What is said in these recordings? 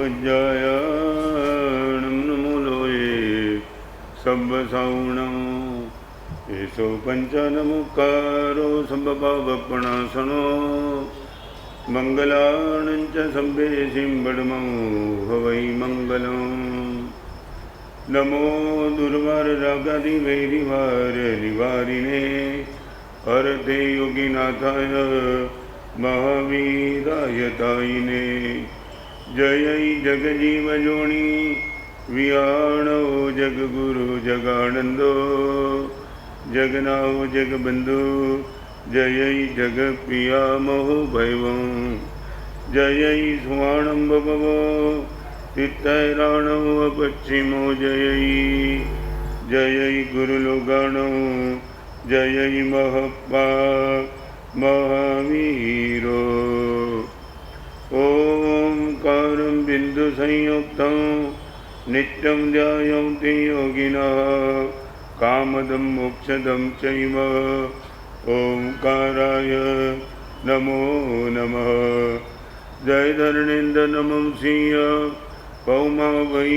वज्रायणं नमो लोये सब्बसाउणं एषो पञ्चनमुक्कारो सम्भवपणासनो मङ्गलानं च सम्भेसिं वडमो हवै मङ्गलम् नमो दुर्वाररागादिवैरिवारनिवारिणे हरते योगिनाथाय महावीराय तायिने जय जगजीवजोनि वियाणो जगगुरु जगानंदो जगनाओ जगबंधु जय जगप्रिया मोह भैवं जय सुवाणं भवो तीर्थैराणो पश्चिमो जय गुरुलोगाणो जय महप्पा महावीरो ओंकारं बिंदु संयुक्तं नित्यं ध्यायन्ति योगिनः कामदं मोक्षदं चैव ओंकाराय नमो नमः जय धरणेन्द्र नमः सिंह पौमा वै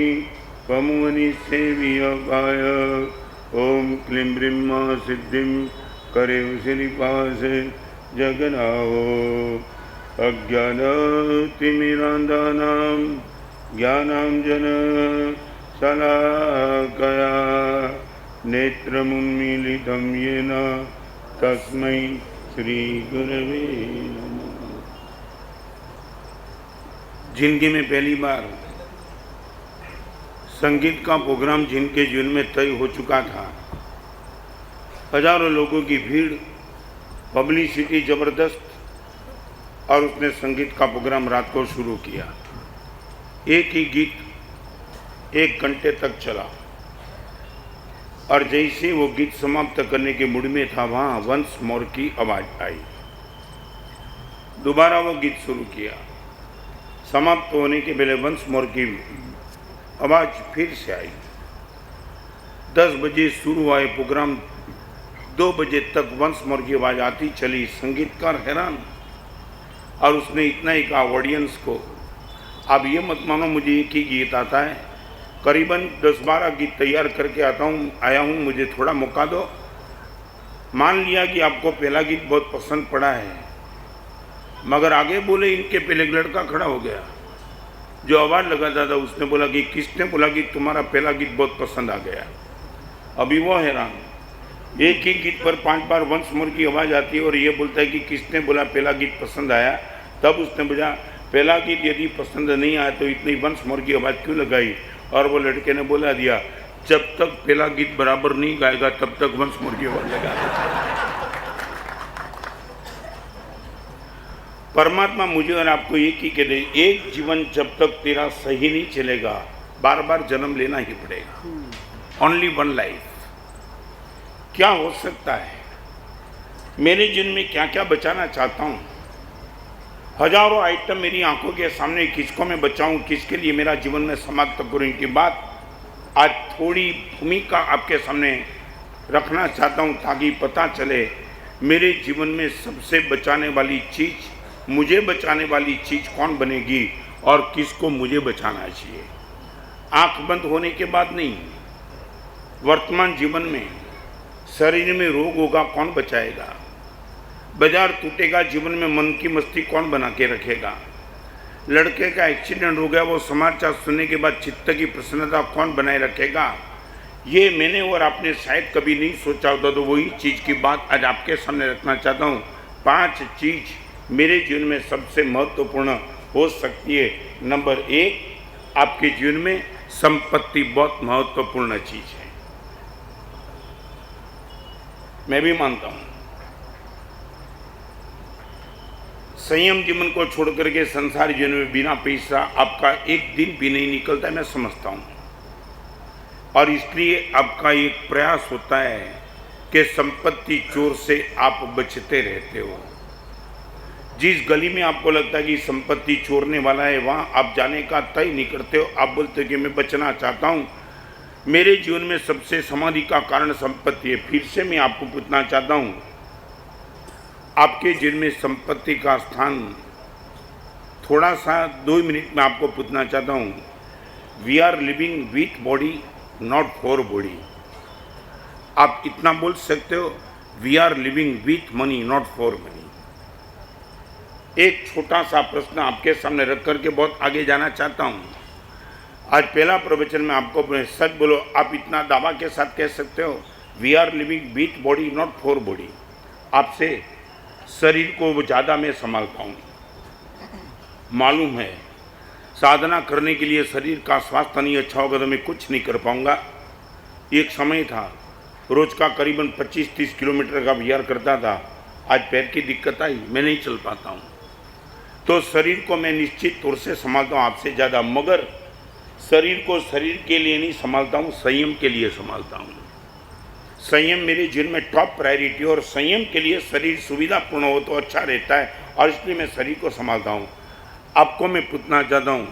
पमुवनिसेवियकाय ओम क्लीं ब्रह्मा सिद्धिं करे श्रीपास जगनाओ अज्ञानतिमिरान्धानां ज्ञानाञ्जन शलाकया नेत्रमुन्मीलितं येन तस्मै श्रीगुरवे नमः। जिंदगी में पहली बार संगीत का प्रोग्राम जिनके जीवन में तय हो चुका था, हजारों लोगों की भीड़, पब्लिसिटी जबरदस्त, और उसने संगीत का प्रोग्राम रात को शुरू किया। एक ही गीत 1 घंटे तक चला और जैसे वो गीत समाप्त करने के मूड में था, वहां वंस मोर की आवाज आई। दोबारा वो गीत शुरू किया। समाप्त होने के पहले वंस मोर की आवाज फिर से आई। 10 बजे शुरू हुआ प्रोग्राम, 2 बजे तक वंस मोर की आवाज आती चली। संगीतकार हैरान, और उसने इतना ही कहा ऑडियंस को, आप ये मत मानो मुझे एक ही गीत आता है, करीबन 10-12 गीत तैयार करके आया हूँ, मुझे थोड़ा मौका दो। मान लिया कि आपको पहला गीत बहुत पसंद पड़ा है, मगर आगे बोले इनके पहले एक लड़का खड़ा हो गया जो आवाज़ लगाता था। उसने बोला कि किसने बोला कि तुम्हारा पहला गीत बहुत पसंद आ गया। अभी वो हैरान, एक ही गीत पर 5 बार वंस मोर की आवाज़ आती है और ये बोलता है कि किसने बोला पहला गीत पसंद आया। तब उसने बोला पहला गीत यदि पसंद नहीं आया तो इतनी वंस मोर की आवाज़ क्यों लगाई। और वो लड़के ने बोला दिया, जब तक पहला गीत बराबर नहीं गाएगा तब तक वंस मोर की आवाज़ लगा। परमात्मा मुझे और आपको एक ही कह दे, एक जीवन जब तक तेरा सही नहीं चलेगा, बार बार जन्म लेना ही पड़ेगा। Only one life. क्या हो सकता है, मेरे जीवन में क्या क्या बचाना चाहता हूँ। हजारों आइटम मेरी आंखों के सामने, किसको मैं बचाऊं, किसके लिए मेरा जीवन में समाप्त करूं, इनकी बात आज थोड़ी भूमिका आपके सामने रखना चाहता हूं, ताकि पता चले मेरे जीवन में सबसे बचाने वाली चीज़, मुझे बचाने वाली चीज़ कौन बनेगी और किसको मुझे बचाना चाहिए। आंख बंद होने के बाद नहीं, वर्तमान जीवन में शरीर में रोग होगा कौन बचाएगा, बाजार टूटेगा जीवन में मन की मस्ती कौन बना के रखेगा, लड़के का एक्सीडेंट हो गया वो समाचार सुनने के बाद चित्त की प्रसन्नता कौन बनाए रखेगा। ये मैंने और आपने शायद कभी नहीं सोचा होता, तो वही चीज़ की बात आज आपके सामने रखना चाहता हूँ। 5 चीज़ मेरे जीवन में सबसे महत्वपूर्ण हो सकती है। नंबर 1, आपके जीवन में संपत्ति बहुत महत्वपूर्ण चीज़ है। मैं भी मानता हूँ, संयम जीवन को छोड़ करके संसार जीवन में बिना पैसा आपका एक दिन भी नहीं निकलता है, मैं समझता हूँ। और इसलिए आपका एक प्रयास होता है कि संपत्ति चोर से आप बचते रहते हो। जिस गली में आपको लगता है कि संपत्ति चोरने वाला है, वहाँ आप जाने का तय नहीं करते हो। आप बोलते हो कि मैं बचना चाहता हूँ। मेरे जीवन में सबसे समाधि का कारण संपत्ति है। फिर से मैं आपको पूछना चाहता हूँ, आपके जीवन में संपत्ति का स्थान थोड़ा सा 2 मिनट में आपको पूछना चाहता हूँ, we are living with body not for body. आप इतना बोल सकते हो, we are living with money not for money. एक छोटा सा प्रश्न आपके सामने रख करके बहुत आगे जाना चाहता हूँ। आज पहला प्रवचन में आपको सच बोलो, आप इतना दावा के साथ कह सकते हो, we are living with body not for body. आपसे शरीर को ज़्यादा मैं संभालता हूँ, मालूम है साधना करने के लिए शरीर का स्वास्थ्य नहीं अच्छा होगा तो मैं कुछ नहीं कर पाऊँगा। एक समय था रोज का करीबन 25-30 किलोमीटर का विहार करता था, आज पैर की दिक्कत आई, मैं नहीं चल पाता हूँ। तो शरीर को मैं निश्चित तौर से संभालता हूँ आपसे ज़्यादा, मगर शरीर को शरीर के लिए नहीं संभालता हूँ, संयम के लिए संभालता हूँ। संयम मेरे जीवन में टॉप प्रायोरिटी, और संयम के लिए शरीर सुविधापूर्ण हो तो अच्छा रहता है, और इसलिए मैं शरीर को संभालता हूँ। आपको मैं पूछना चाहता हूँ,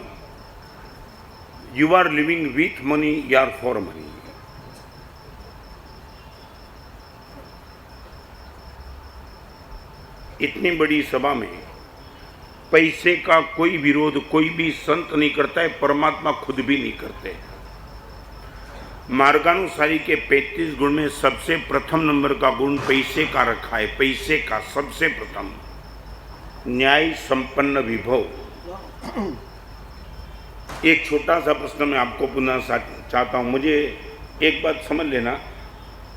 you are living with money या फॉर मनी? इतनी बड़ी सभा में पैसे का कोई विरोध कोई भी संत नहीं करता है, परमात्मा खुद भी नहीं करते। मार्गानुसारी के 35 गुण में सबसे प्रथम नंबर का गुण पैसे का रखा है। पैसे का सबसे प्रथम, न्याय संपन्न विभव। एक छोटा सा प्रश्न मैं आपको पुनः चाहता हूँ, मुझे एक बात समझ लेना,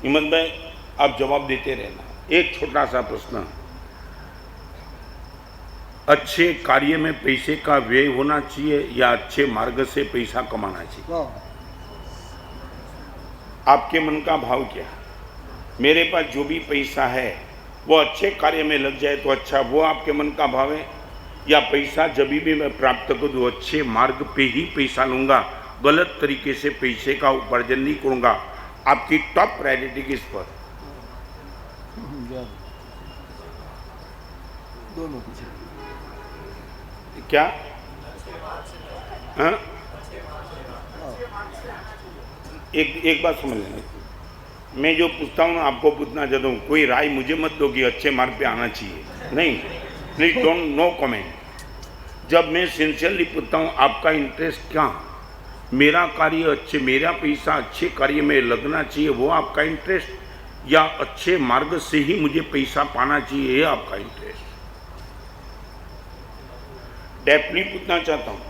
हिम्मत भाई आप जवाब देते रहना। एक छोटा सा प्रश्न, अच्छे कार्य में पैसे का व्यय होना चाहिए या अच्छे मार्ग से पैसा कमाना चाहिए? आपके मन का भाव क्या? मेरे पास जो भी पैसा है वो अच्छे कार्य में लग जाए तो अच्छा, वो आपके मन का भाव है? या पैसा जब भी मैं प्राप्त करूँ अच्छे मार्ग पे ही पैसा लूँगा, गलत तरीके से पैसे का उपार्जन नहीं करूँगा? आपकी टॉप प्रायोरिटी किस पर? दोनों। क्या? हाँ? एक बात समझ लेना, मैं जो पूछता हूँ ना आपको पूछना चाहता हूँ, कोई राय मुझे मत दो कि अच्छे मार्ग पे आना चाहिए, नहीं, प्लीज डोंट नो कमेंट। जब मैं सिंसियरली पूछता हूँ आपका इंटरेस्ट क्या, मेरा कार्य अच्छे, मेरा पैसा अच्छे कार्य में लगना चाहिए, वो आपका इंटरेस्ट, या अच्छे मार्ग से ही मुझे पैसा पाना चाहिए, ये आपका इंटरेस्ट? डेफली पूछना चाहता हूँ,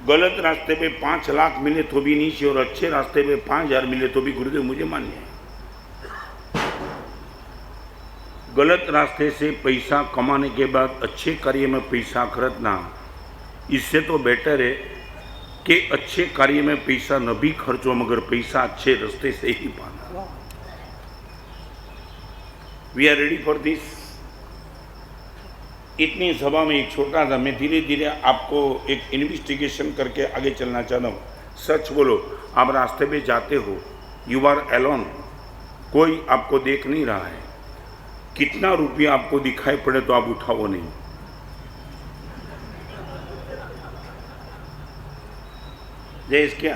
गलत रास्ते पे 5 लाख मिले तो भी नहीं चाहिए, और अच्छे रास्ते पे 5,000 मिले तो भी गुरुदेव मुझे मान्य है। गलत रास्ते से पैसा कमाने के बाद अच्छे कार्य में पैसा खर्चना, इससे तो बेटर है कि अच्छे कार्य में पैसा न भी खर्चो मगर पैसा अच्छे रास्ते से ही पाना। We are ready for this? इतनी सभा में एक छोटा सा, मैं धीरे धीरे आपको एक इन्वेस्टिगेशन करके आगे चलना चाहता हूँ। सच बोलो, आप रास्ते पे जाते हो, यू आर एलोन, कोई आपको देख नहीं रहा है, कितना रुपया आपको दिखाई पड़े तो आप उठाओ नहीं। जैस क्या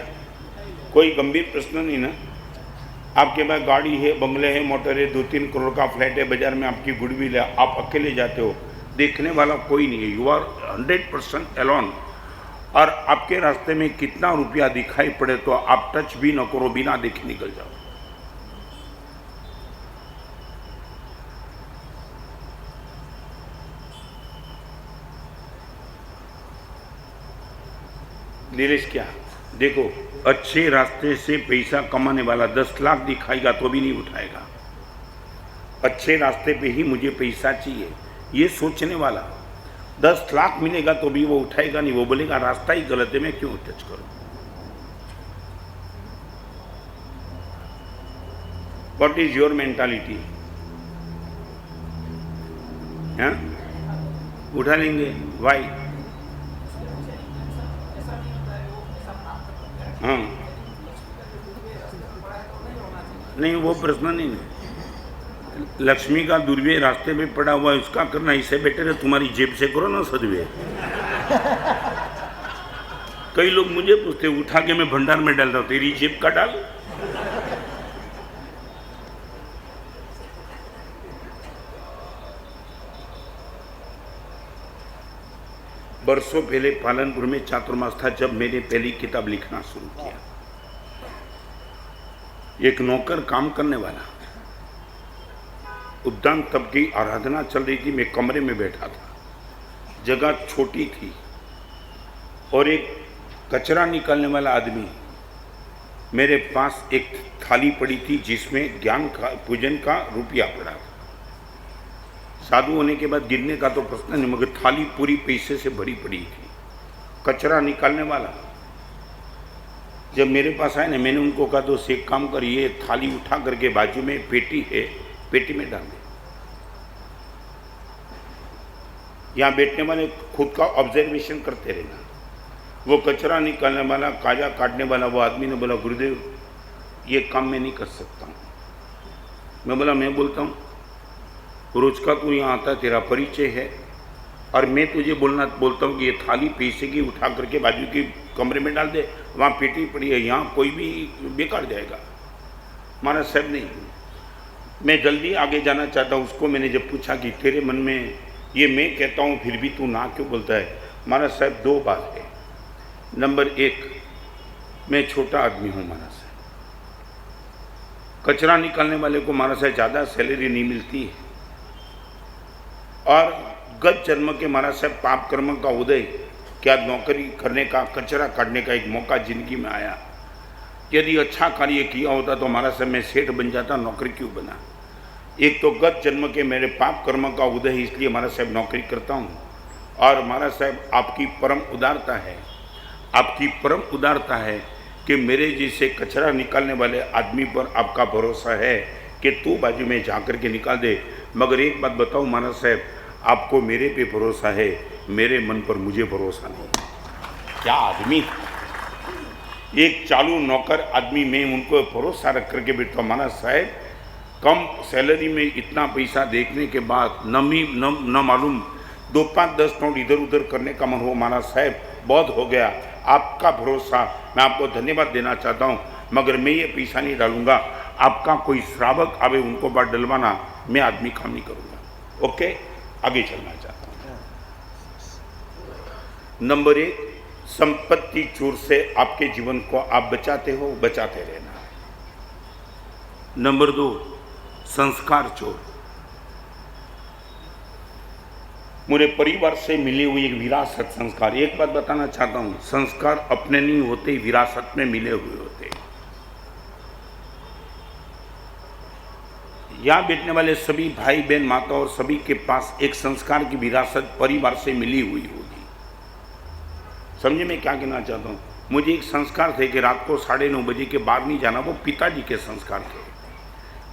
कोई गंभीर प्रश्न नहीं ना? आपके पास गाड़ी है, बंगले है, मोटर है, 2-3 करोड़ का फ्लैट है, बाजार में आपकी गुडविल है, आप अकेले जाते हो, देखने वाला कोई नहीं है, यू आर 100% एलोन, और आपके रास्ते में कितना रुपया दिखाई पड़े तो आप टच भी न करो, बिना देखे निकल जाओ। नीलेश क्या देखो, अच्छे रास्ते से पैसा कमाने वाला 10 लाख दिखाएगा तो भी नहीं उठाएगा। अच्छे रास्ते पे ही मुझे पैसा चाहिए, ये सोचने वाला 10 लाख मिलेगा तो भी वो उठाएगा नहीं, वो बोलेगा रास्ता ही गलत है, मैं क्यों टच करूं। What is your mentality? हाँ, उठा लेंगे, वाई? हाँ, नहीं वो प्रश्न नहीं है। लक्ष्मी का दुर्व्यय रास्ते में पड़ा हुआ है, उसका करना इससे बेटर है तुम्हारी जेब से करो ना सदव्यय। कई लोग मुझे पूछते, उठा के मैं भंडार में डाल रहा हूं, तेरी जेब का डाल। बरसों पहले पालनपुर में चातुर्मास था जब मैंने पहली किताब लिखना शुरू किया। एक नौकर काम करने वाला, उद्दाम तब की आराधना चल रही थी, मैं कमरे में बैठा था, जगह छोटी थी और एक कचरा निकालने वाला आदमी, मेरे पास एक थाली पड़ी थी जिसमें ज्ञान का पूजन का रुपया पड़ा था। साधु होने के बाद गिरने का तो प्रश्न नहीं, मगर थाली पूरी पैसे से भरी पड़ी थी। कचरा निकालने वाला जब मेरे पास आए ना, मैंने उनको कहा तो एक काम कर, ये थाली उठा करके बाजू में पेटी है, पेटी में डाल दे। यहाँ बैठने वाले खुद का ऑब्जर्वेशन करते रहना। वो कचरा निकालने वाला, काजा काटने वाला वो आदमी ने बोला, गुरुदेव ये काम मैं नहीं कर सकता हूँ। मैं बोला, मैं बोलता हूँ, रोज का तू यहाँ आता, तेरा परिचय है, और मैं तुझे बोलता हूँ कि ये थाली पैसे की उठा करके बाजू के कमरे में डाल दे, वहाँ पेटी पड़ी है, यहाँ कोई भी बेकार जाएगा। महाराज साहब नहीं, मैं जल्दी आगे जाना चाहता हूँ। उसको मैंने जब पूछा कि तेरे मन में ये मैं कहता हूँ फिर भी तू ना क्यों बोलता है? महाराज साहब दो बात है। नंबर एक, मैं छोटा आदमी हूँ महाराज साहब, कचरा निकालने वाले को महाराज साहब ज़्यादा सैलरी नहीं मिलती है, और गत जन्म के महाराज साहब पाप कर्म का उदय, क्या नौकरी करने का, कचरा काटने का एक मौका जिंदगी में आया। यदि अच्छा कार्य किया होता तो महाराज साहब मैं सेठ बन जाता, नौकरी क्यों बना? एक तो गत जन्म के मेरे पाप कर्म का उदय है, इसलिए महाराज साहब नौकरी करता हूँ। और महाराज साहब आपकी परम उदारता है, आपकी परम उदारता है कि मेरे जैसे कचरा निकालने वाले आदमी पर आपका भरोसा है कि तू बाजू में जा कर के निकाल दे। मगर एक बात बताओ महाराज साहब, आपको मेरे पे भरोसा है, मेरे मन पर मुझे भरोसा नहीं। क्या आदमी, एक चालू नौकर आदमी में उनको भरोसा रख करके बैठता। महाराज साहब कम सैलरी में इतना पैसा देखने के बाद न मालूम 2-5-10 नोट इधर उधर करने का मन हो। महाराज साहब बहुत हो गया, आपका भरोसा, मैं आपको धन्यवाद देना चाहता हूँ, मगर मैं ये पैसा नहीं डालूंगा। आपका कोई श्रावक आवे उनको बात डलवाना, मैं आदमी काम नहीं करूँगा। ओके, आगे चलना चाहता हूँ। नंबर एक, संपत्ति चोर से आपके जीवन को आप बचाते हो, बचाते रहना है। नंबर दो, संस्कार चोर, मेरे परिवार से मिली हुई एक विरासत संस्कार। एक बात बताना चाहता हूँ, संस्कार अपने नहीं होते, विरासत में मिले हुए होते। यहाँ बैठने वाले सभी भाई बहन माता और सभी के पास एक संस्कार की विरासत परिवार से मिली हुई होगी। समझे मैं क्या कहना चाहता हूँ? मुझे एक संस्कार थे कि रात को 9:30 बजे के बाहर नहीं जाना, वो पिताजी के संस्कार थे।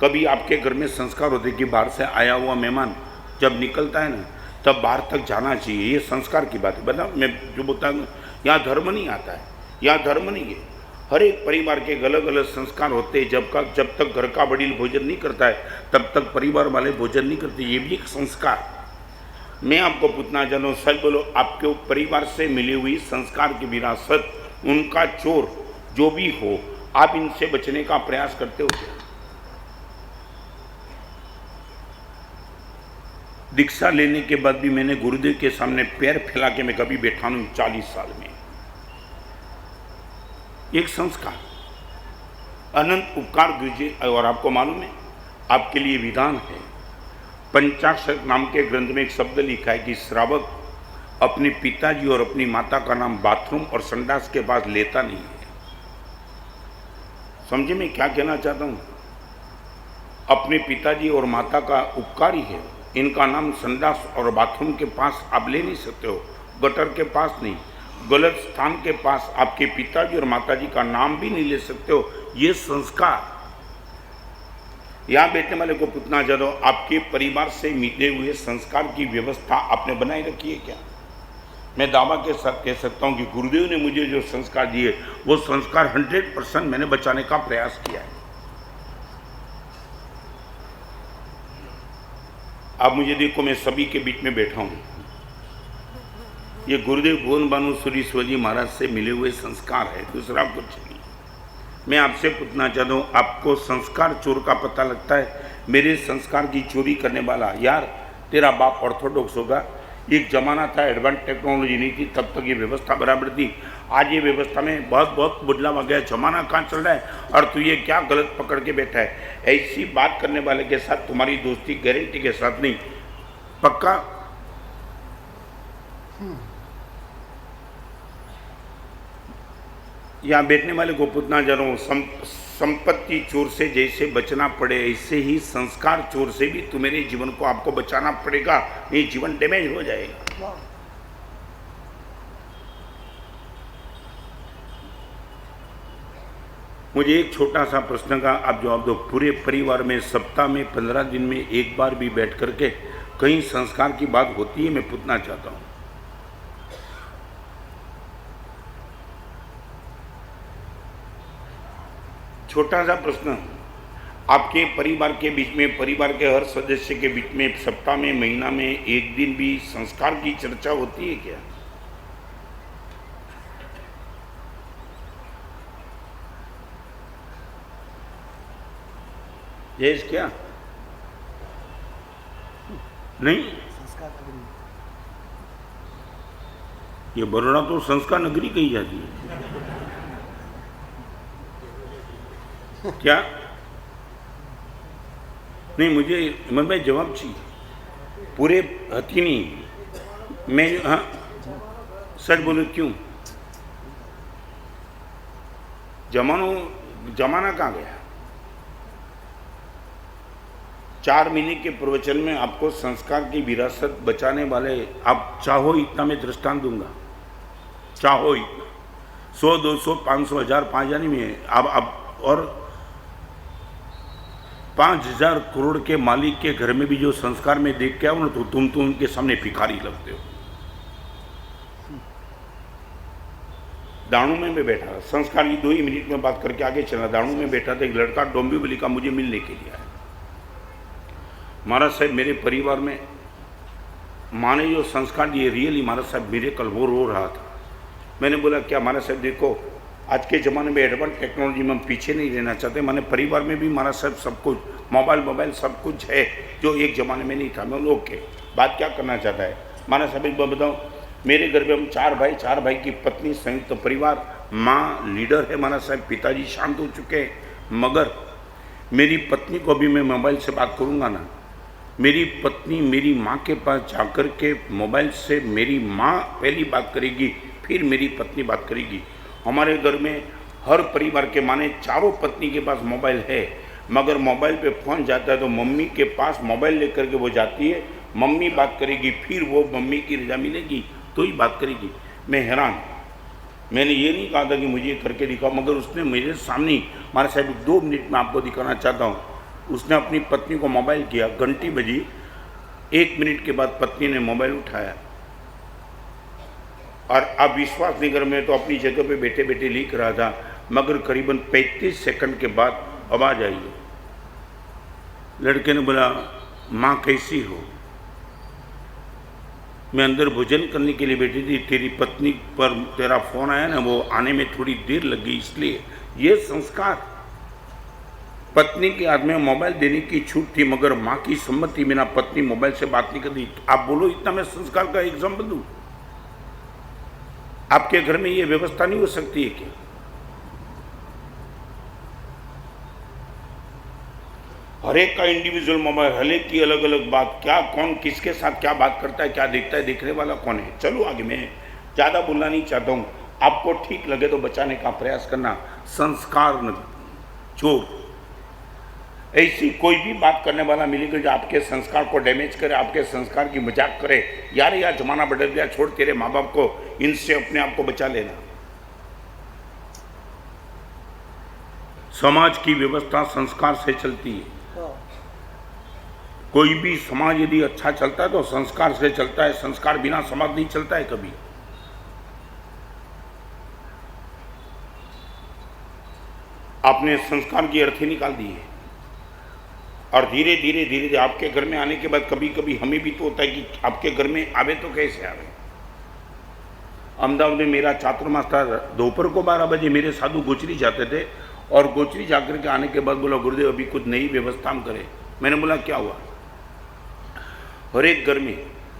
कभी आपके घर में संस्कार होते कि बाहर से आया हुआ मेहमान जब निकलता है ना, तब बाहर तक जाना चाहिए। ये संस्कार की बात है। बता, मैं जो बोलता हूँ, यहाँ धर्म नहीं आता है, यहाँ धर्म नहीं है। हर एक परिवार के अलग अलग संस्कार होते हैं। जब तक घर का वडील भोजन नहीं करता है तब तक परिवार वाले भोजन नहीं करते। ये भी एक संस्कार। मैं आपको पूछना चाहता हूँ, सच बोलो, आपके परिवार से मिली हुई संस्कार की विरासत, उनका चोर जो भी हो, आप इनसे बचने का प्रयास करते हो क्या? दीक्षा लेने के बाद भी मैंने गुरुदेव के सामने पैर फैला के मैं कभी बैठा नहीं 40 साल में। एक संस्कार, अनंत उपकार दीजिए। और आपको मालूम है, आपके लिए विधान है, पंचाक्षर नाम के ग्रंथ में एक शब्द लिखा है कि श्रावक अपने पिताजी और अपनी माता का नाम बाथरूम और संडास के पास लेता नहीं है। समझे मैं क्या कहना चाहता हूँ? अपने पिताजी और माता का उपकारी है, इनका नाम संडास और बाथरूम के पास आप ले नहीं सकते हो, गटर के पास नहीं, गलत स्थान के पास आपके पिताजी और माताजी का नाम भी नहीं ले सकते हो। ये संस्कार। यहाँ बैठने वाले को पूछना चाहता हूँ, आपके परिवार से मिले हुए संस्कार की व्यवस्था आपने बनाए रखी है क्या? मैं दावा के साथ कह सकता हूँ कि गुरुदेव ने मुझे जो संस्कार दिए वो संस्कार 100% मैंने बचाने का प्रयास किया है। अब मुझे देखो, मैं सभी के बीच में बैठा हूँ। ये गुरुदेव भुवन भानु सुरीश्वर जी महाराज से मिले हुए संस्कार है, दूसरा कुछ नहीं। मैं आपसे पूछना चाहता हूँ, आपको संस्कार चोर का पता लगता है? मेरे संस्कार की चोरी करने वाला, यार तेरा बाप ऑर्थोडॉक्स होगा एक जमाना था एडवांस टेक्नोलॉजी नहीं थी, तब तक ये व्यवस्था बराबर थी। आज ये व्यवस्था में बहुत बहुत बदलाव आ गया। जमाना कहाँ चल रहा है और तू ये क्या गलत पकड़ के बैठा है। ऐसी बात करने वाले के साथ तुम्हारी दोस्ती गारंटी के साथ नहीं, पक्का। यहाँ बैठने वाले को पूछना जा रहा हूँ, संपत्ति चोर से जैसे बचना पड़े, ऐसे ही संस्कार चोर से भी तुम्हारे जीवन को आपको बचाना पड़ेगा, ये जीवन डैमेज हो जाएगा। मुझे एक छोटा सा प्रश्न का आप जवाब दो। पूरे परिवार में सप्ताह में 15 दिन में एक बार भी बैठ करके कहीं संस्कार की बात होती है? मैं पूछना चाहता हूँ। छोटा सा प्रश्न, आपके परिवार के बीच में, परिवार के हर सदस्य के बीच में सप्ताह में, महीना में एक दिन भी संस्कार की चर्चा होती है क्या? जयेश क्या नहीं? ये बरोड़ा तो संस्कार नगरी कही जाती है क्या? नहीं, मुझे मैं जवाब चाहिए। पूरे हथी नहीं, मैं हाँ सच बोलूं क्यों? जमाना कहाँ गया? 4 महीने के प्रवचन में आपको संस्कार की विरासत बचाने वाले, आप चाहो इतना मैं दृष्टांत दूंगा, चाहो इतना 100, 200, 500, 1000, 5000 नहीं है आप और 5000 करोड़ के मालिक के घर में भी जो संस्कार में देख के आओ ना, तो तुम तो उनके सामने भिखारी लगते हो। दाणू में मैं बैठा था, संस्कार की 2 ही मिनट में बात करके आगे चला। दाणू में बैठा था, एक लड़का डोंबिवली का मुझे मिलने के लिए आया। महाराज साहब, मेरे परिवार में माँ ने जो संस्कार दिए, रियली महाराज साहब मेरे कल वो रो रहा था। मैंने बोला क्या? महाराज साहब देखो, आज के ज़माने में एडवांस टेक्नोलॉजी में हम पीछे नहीं रहना चाहते। मैंने परिवार में भी महाराज साहब सब कुछ, मोबाइल सब कुछ है जो एक ज़माने में नहीं था। मैं लोग के बात क्या करना चाहता है महाराज साहब, एक बात बताऊँ, मेरे घर में हम 4 भाई, 4 भाई की पत्नी, संयुक्त तो परिवार। माँ लीडर है महाराज साहब, पिताजी शांत हो चुके हैं, मगर मेरी पत्नी को भी मैं मोबाइल से बात करूँगा ना, मेरी पत्नी मेरी माँ के पास जाकर के मोबाइल से मेरी माँ पहली बात करेगी, फिर मेरी पत्नी बात करेगी। हमारे घर में हर परिवार के माने चारों पत्नी के पास मोबाइल है, मगर मोबाइल पे फ़ोन जाता है तो मम्मी के पास मोबाइल लेकर के वो जाती है, मम्मी बात करेगी, फिर वो मम्मी की रजा मिलेगी तो ही बात करेगी। मैं हैरान, मैंने ये नहीं कहा था कि मुझे करके दिखाओ, मगर उसने मेरे सामने, हमारे साहब 2 मिनट में आपको दिखाना चाहता हूँ, उसने अपनी पत्नी को मोबाइल किया, घंटी बजी, 1 मिनट के बाद पत्नी ने मोबाइल उठाया और अब विश्वास नहीं कर, मैं तो अपनी जगह पे बैठे बैठे लिख रहा था, मगर करीबन 35 सेकंड के बाद आवाज़ आई। लड़के ने बोला माँ कैसी हो? मैं अंदर भोजन करने के लिए बैठी थी, तेरी पत्नी पर तेरा फ़ोन आया ना, वो आने में थोड़ी देर लग गई, इसलिए। ये संस्कार, पत्नी के हाथ में मोबाइल देने की छूट थी, मगर माँ की सम्मति बिना पत्नी मोबाइल से बात नहीं करती। आप बोलो इतना मैं संस्कार का एग्जाम्पल दूँ? आपके घर में ये व्यवस्था नहीं हो सकती है क्या? हर एक का इंडिविजुअल मोबाइल, हर एक की अलग अलग बात, क्या कौन किसके साथ क्या बात करता है, क्या देखता है, देखने वाला कौन है। चलो आगे, मैं ज़्यादा बोलना नहीं चाहता हूँ, आपको ठीक लगे तो बचाने का प्रयास करना। संस्कार न चोर, ऐसी कोई भी बात करने वाला मिलेगा जो आपके संस्कार को डैमेज करे, आपके संस्कार की मजाक करे, यार यार जमाना बदल गया, छोड़ तेरे माँ बाप को, इनसे अपने आप को बचा लेना। समाज की व्यवस्था संस्कार से चलती है। कोई भी समाज यदि अच्छा चलता है तो संस्कार से चलता है, संस्कार बिना समाज नहीं चलता है कभी। आपने संस्कार की अर्थी निकाल दी है और धीरे धीरे धीरे धीरे आपके घर में आने के बाद कभी कभी हमें भी तो होता है कि आपके घर में आवे तो कैसे आवे। अहमदाबाद में मेरा चातुर्मास था, दोपहर को 12 बजे मेरे साधु गोचरी जाते थे और गोचरी जाकर के आने के बाद बोला गुरुदेव अभी कुछ नई व्यवस्था हम करें। मैंने बोला क्या हुआ? हर एक घर में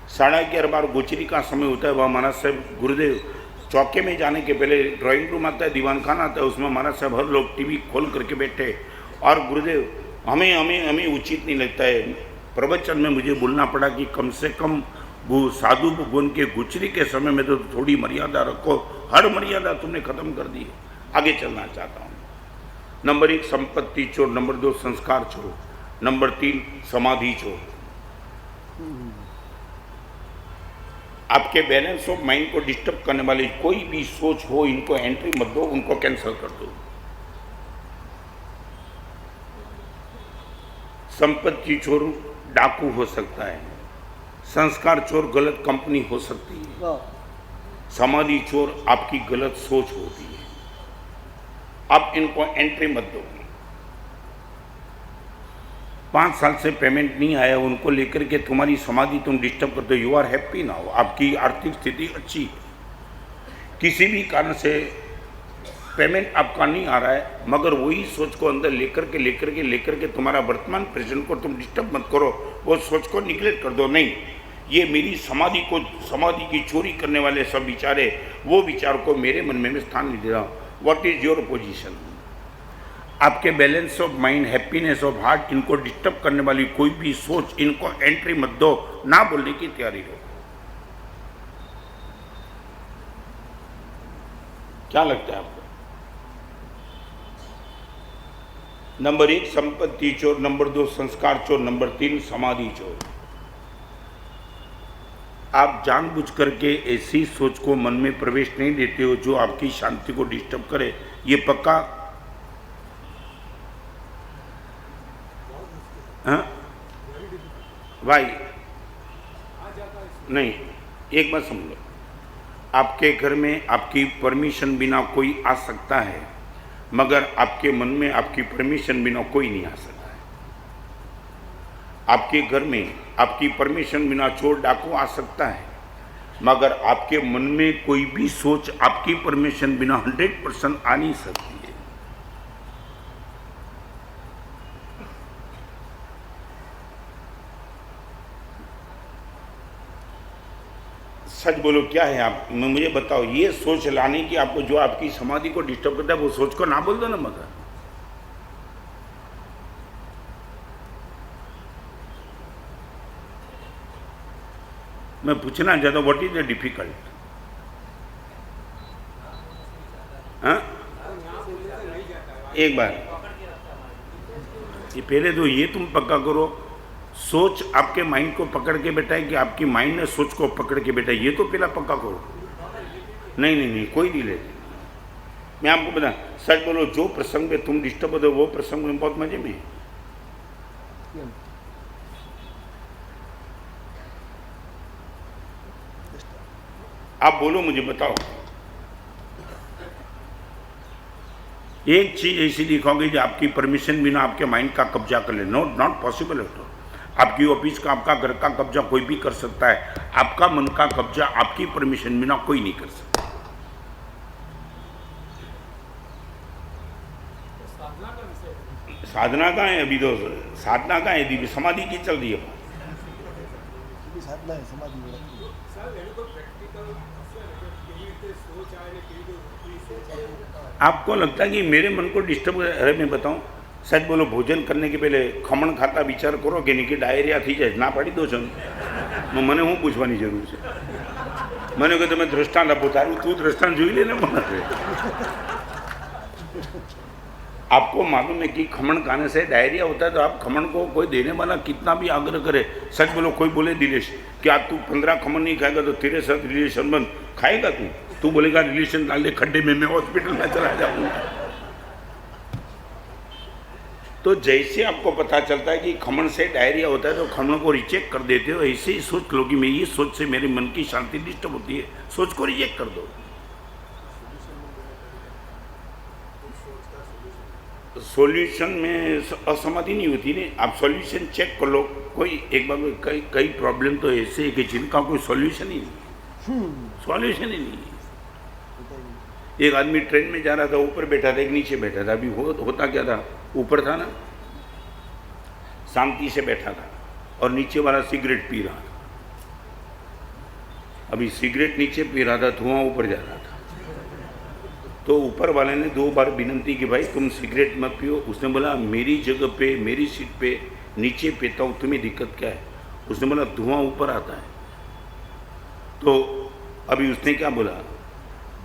11:30 गोचरी का समय होता है। वह महाराज साहब गुरुदेव चौके में जाने के पहले ड्राइंग रूम आता है, दीवान खाना आता है, उसमें महाराज साहब हर लोग टीवी खोल करके बैठे और गुरुदेव हमें हमें हमें उचित नहीं लगता है। प्रवचन में मुझे बोलना पड़ा कि कम से कम वो साधु भगवान के गुचरी के समय में तो थोड़ी मर्यादा रखो, हर मर्यादा तुमने खत्म कर दी। आगे चलना चाहता हूँ। नंबर 1 संपत्ति चोर, नंबर 2 संस्कार चोर, नंबर 3 समाधि चोर। आपके बैलेंस ऑफ माइंड को डिस्टर्ब करने वाली कोई भी सोच हो, इनको एंट्री मत दो, उनको कैंसिल कर दो। संपत्ति चोर डाकू हो सकता है, संस्कार चोर गलत कंपनी हो सकती है, समाधि चोर आपकी गलत सोच होती है। आप इनको एंट्री मत दो। 5 साल से पेमेंट नहीं आया, उनको लेकर के तुम्हारी समाधि तुम डिस्टर्ब करते हो। यू आर हैप्पी ना हो, आपकी आर्थिक स्थिति अच्छी, किसी भी कारण से पेमेंट आपका नहीं आ रहा है, मगर वही सोच को अंदर लेकर के तुम्हारा वर्तमान प्रेजेंट को तुम डिस्टर्ब मत करो, वो सोच को निगलेक्ट कर दो। नहीं, ये मेरी समाधि की चोरी करने वाले सब विचार है, वो विचार को मेरे मन में मैं स्थान नहीं दे रहा हूँ। What is your position? आपके balance of mind, happiness of heart, इनको डिस्टर्ब करने वाली कोई भी सोच, इनको एंट्री मत दो, ना बोलने की तैयारी हो। क्या लगता है आपको? नंबर 1 संपत्ति चोर, नंबर 2 संस्कार चोर, नंबर 3 समाधि चोर। आप जानबूझ करके ऐसी सोच को मन में प्रवेश नहीं देते हो जो आपकी शांति को डिस्टर्ब करे, ये पक्का? हाँ भाई, नहीं, एक बात समझ लो, आपके घर में आपकी परमिशन बिना कोई आ सकता है, मगर आपके मन में आपकी परमिशन बिना कोई नहीं आ सकता है। आपके घर में आपकी परमिशन बिना चोर डाकू आ सकता है, मगर आपके मन में कोई भी सोच आपकी परमिशन बिना 100% आ नहीं सकती है। सच बोलो, क्या है आप मुझे बताओ, ये सोच लाने की आपको जो आपकी समाधि को डिस्टर्ब करता है, वो सोच को ना बोल दो ना। मगर मैं पूछना चाहता हूं, व्हाट इज द डिफिकल्ट? हाँ, एक बार ये पहले तो ये तुम पक्का करो, सोच आपके माइंड को पकड़ के बैठा है कि आपकी माइंड ने सोच को पकड़ के बैठा है, ये तो पहला पक्का करो। नहीं नहीं नहीं, कोई नहीं लेते। मैं आपको बता, सच बोलो, जो प्रसंग में तुम डिस्टर्ब होते हो वो प्रसंग में बहुत मजे में है। आप बोलो, मुझे बताओ, एक चीज ऐसी दिखाओगे जो आपकी परमिशन बिना आपके माइंड का कब्जा कर ले। नॉट पॉसिबल है। तो आपकी ऑफिस का, आपका घर का कब्जा कोई भी कर सकता है, आपका मन का कब्जा आपकी परमिशन बिना कोई नहीं कर सकता। साधना का है अभी, तो साधना का है, अभी समाधि की चल रही है। साधना है, समाधि आपको लगता है कि मेरे मन को डिस्टर्ब? अरे मैं बताऊं, सच बोलो, भोजन करने के पहले खमण खाता विचार करो कि नहीं कि डायरिया थी जाए ना पाड़ी दो छन मैंने हूँ पूछवानी जरूर है। मैंने कहा તમે દ્રષ્ટાંત આપો, તારું તું દ્રષ્ટાંત જોઈ લે ને। आपको मालूम है कि खमण खाने से डायरिया होता है, तो आप खमण को कोई देने वाला कितना भी आग्रह करे, सच बोलो, कोई बोले दिलेश कि आज तू 15 खमण नहीं खाएगा तो तेरे साथ रिलेशन बंद, खाएगा तू बोलेगा रिलेशन डाल दे खड्डे में, मैं हॉस्पिटल में चला जाऊंगा। तो जैसे आपको पता चलता है कि खमण से डायरिया होता है तो खमण को रिजेक्ट कर देते हो, ऐसे ही सोच लो कि मैं ये सोच से मेरे मन की शांति डिस्टर्ब होती है, सोच को रिजेक्ट कर दो। सॉल्यूशन में असमाधि नहीं होती नहीं, आप सॉल्यूशन चेक कर लो। कोई एक बार कई प्रॉब्लम तो ऐसे है कि जिनका कोई सॉल्यूशन ही नहीं, सॉल्यूशन ही नहीं। एक आदमी ट्रेन में जा रहा था, ऊपर बैठा था, एक नीचे बैठा था। अभी होता क्या था, ऊपर था ना, शांति से बैठा था और नीचे वाला सिगरेट पी रहा था। अभी सिगरेट नीचे पी रहा था, धुआं ऊपर जा रहा था। तो ऊपर वाले ने 2 बार विनंती की, भाई तुम सिगरेट मत पियो। उसने बोला मेरी जगह पे, मेरी सीट पे नीचे पीता हूँ, तुम्हें दिक्कत क्या है? उसने बोला धुआं ऊपर आता है। तो अभी उसने क्या बोला,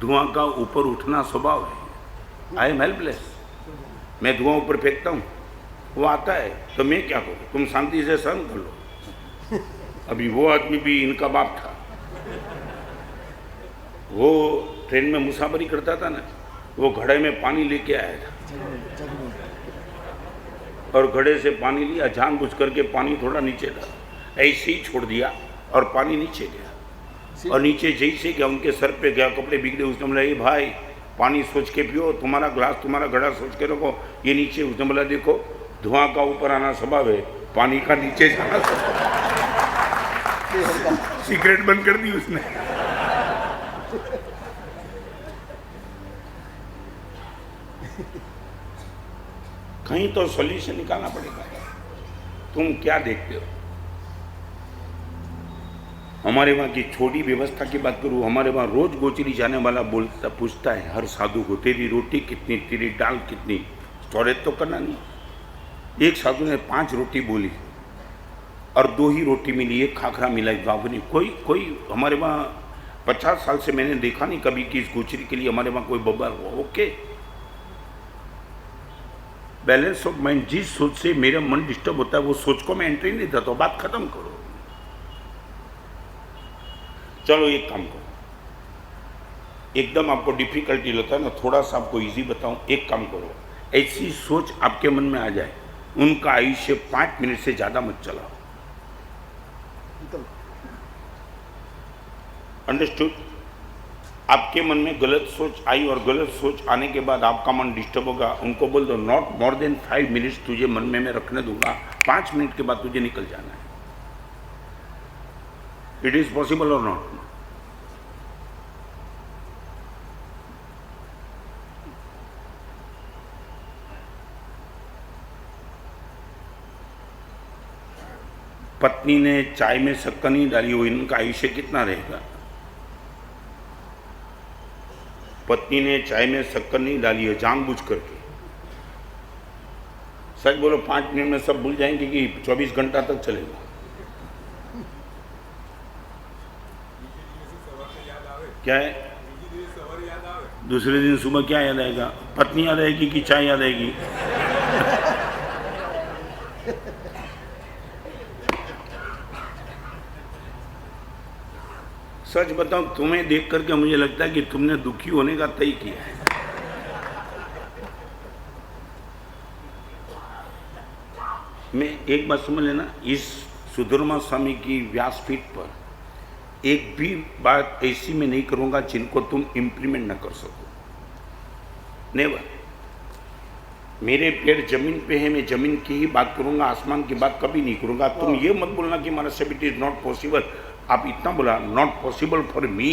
धुआं का ऊपर उठना स्वभाव है, आई एम हेल्पलेस, मैं धुआं ऊपर फेंकता हूँ, वो आता है तो मैं क्या करूँ, तुम शांति से सहन कर लो। अभी वो आदमी भी इनका बाप था, वो ट्रेन में मुसाफरी करता था ना, वो घड़े में पानी लेके आया था और घड़े से पानी लिया, जानबूझ करके पानी थोड़ा नीचे डाला, ऐसे ही छोड़ दिया और पानी नीचे गया। और नीचे जैसे गया उनके सर पे गया, कपड़े बिगड़े। उसने बोला ये भाई पानी सोच के पियो, तुम्हारा ग्लास तुम्हारा घड़ा सोच के रखो, ये नीचे। उसने बोला देखो धुआं का ऊपर आना स्वभाव है, पानी का नीचे जाना सिगरेट बंद कर दी उसने। कहीं तो सॉल्यूशन निकालना पड़ेगा। तुम क्या देखते हो? हमारे वहाँ की छोटी व्यवस्था की बात करूँ, हमारे वहाँ रोज गोचरी जाने वाला बोलता पूछता है हर साधु को, तेरी रोटी कितनी, तेरी दाल कितनी? स्टोरेज तो करना नहीं। एक साधु ने 5 रोटी बोली और 2 ही रोटी मिली, एक खाखरा मिला, एक बाबनी। कोई हमारे वहाँ 50 साल से मैंने देखा नहीं कभी कि इस गोचरी के लिए हमारे वहाँ कोई बब्बर हुआ। ओके, बैलेंस ऑफ माइंड, जिस सोच से मेरा मन डिस्टर्ब होता है वो सोच को मैं एंट्री नहीं देता, तो बात खत्म करो। चलो एक काम करो, एकदम आपको डिफिकल्टी लगता है ना, थोड़ा सा आपको इजी बताऊं। एक काम करो, ऐसी सोच आपके मन में आ जाए, उनका आयुष्य 5 मिनट से ज्यादा मत चलाओ। अंडरस्टूड? आपके मन में गलत सोच आई और गलत सोच आने के बाद आपका मन डिस्टर्ब होगा, उनको बोल दो नॉट मोर देन 5 मिनट्स तुझे मन में मैं रखने दूंगा, 5 मिनट के बाद तुझे निकल जाना है। इट इज पॉसिबल और नॉट? पत्नी ने चाय में शक्कर नहीं डाली हो, इनका आयुष्य कितना रहेगा? पत्नी ने चाय में शक्कर नहीं डाली है जानबूझ करके। सच बोलो, 5 मिनट में सब भूल जाएंगे कि 24 घंटा तक चलेगा? क्या है? दूसरे दिन सुबह क्या याद आएगा? पत्नी याद आएगी कि चाय याद आएगी? सच बताऊं, तुम्हें देख करके मुझे लगता है कि तुमने दुखी होने का तय किया है। मैं एक बात समझ लेना, इस सुधर्मा स्वामी की व्यासपीठ पर एक भी बात ऐसी मैं नहीं करूंगा जिनको तुम इंप्लीमेंट ना कर सको। नेवर। मेरे पैर जमीन पे है, मैं जमीन की ही बात करूंगा, आसमान की बात कभी नहीं करूंगा। तुम ये मत बोलना कि हमारा सब इट इज नॉट पॉसिबल। आप इतना बोला not possible for me,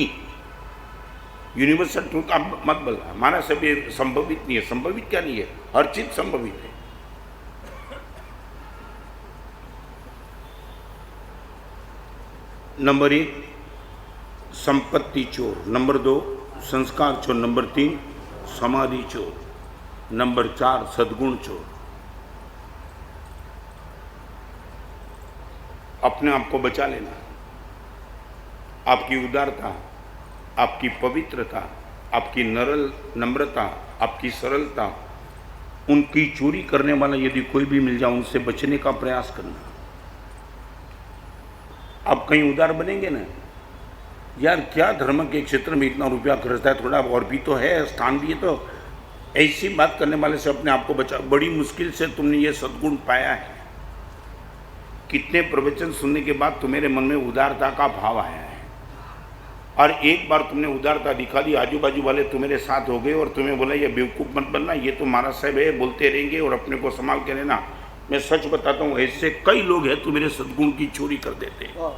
universal truth आप मत बोलना। हमारा सब ये संभवित नहीं है। संभवित क्या नहीं है? हर चीज संभवित है। नंबर 1 संपत्ति चोर, नंबर 2 संस्कार चोर, नंबर 3 समाधि चोर, नंबर 4 सद्गुण चोर। अपने आप को बचा लेना। आपकी उदारता, आपकी पवित्रता, आपकी नम्रता, आपकी सरलता, उनकी चोरी करने वाला यदि कोई भी मिल जाए उनसे बचने का प्रयास करना। आप कहीं उदार बनेंगे ना, यार क्या धर्म के क्षेत्र में इतना रुपया खर्चता है, थोड़ा और भी तो है, स्थान भी है, तो ऐसी बात करने वाले से अपने आप को बचा। बड़ी मुश्किल से तुमने ये सद्गुण पाया है। कितने प्रवचन सुनने के बाद तुम्हारे मन में उदारता का भाव आया है, और एक बार तुमने उदारता दिखा दी, आजू बाजू वाले तुम्हारे साथ हो गए और तुम्हें बोला ये बेवकूफ़ मत बनना, ये तो महाराज साहब है, बोलते रहेंगे और अपने को संभाल के रहना। मैं सच बताता हूँ, ऐसे कई लोग हैं तुम्हारे सद्गुण की चोरी कर देते हैं।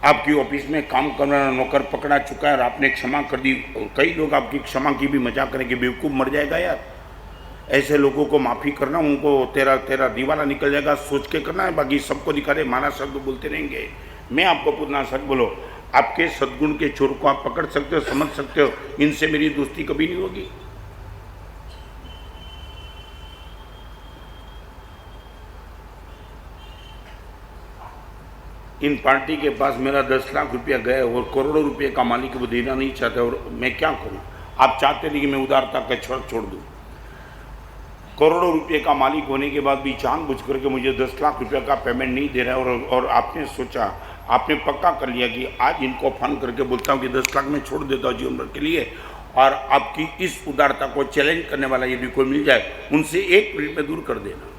आपकी ऑफिस में काम करना नौकर पकड़ा चुका है और आपने क्षमा कर दी, कई लोग आपकी क्षमा की भी मजाक करेंगे, बेवकूफ़ मर जाएगा यार, ऐसे लोगों को माफ़ी करना, उनको तेरा तेरा दीवाना निकल जाएगा सोच के करना है, बाकी सबको दिखा दे माना शब्द बोलते रहेंगे। मैं आपको पूछना, सच बोलो, आपके सद्गुण के चोर को आप पकड़ सकते हो, समझ सकते हो, इनसे मेरी दोस्ती कभी नहीं होगी। इन पार्टी के पास मेरा 10 लाख रुपया गया और करोड़ों रुपए का मालिक वो देना नहीं चाहते, और मैं क्या करूं? आप चाहते नहीं कि मैं उदारता का छोड़ दूं। करोड़ों रुपए का मालिक होने के बाद भी जानबूझ करके मुझे 10 लाख रुपए का पेमेंट नहीं दे रहा है, और आपने सोचा, आपने पक्का कर लिया कि आज इनको फोन करके बोलता हूं कि 10 लाख में छोड़ देता हूं जीवन भर के लिए, और आपकी इस उदारता को चैलेंज करने वाला यदि कोई मिल जाए, उनसे 1 मिनट में दूर कर देना।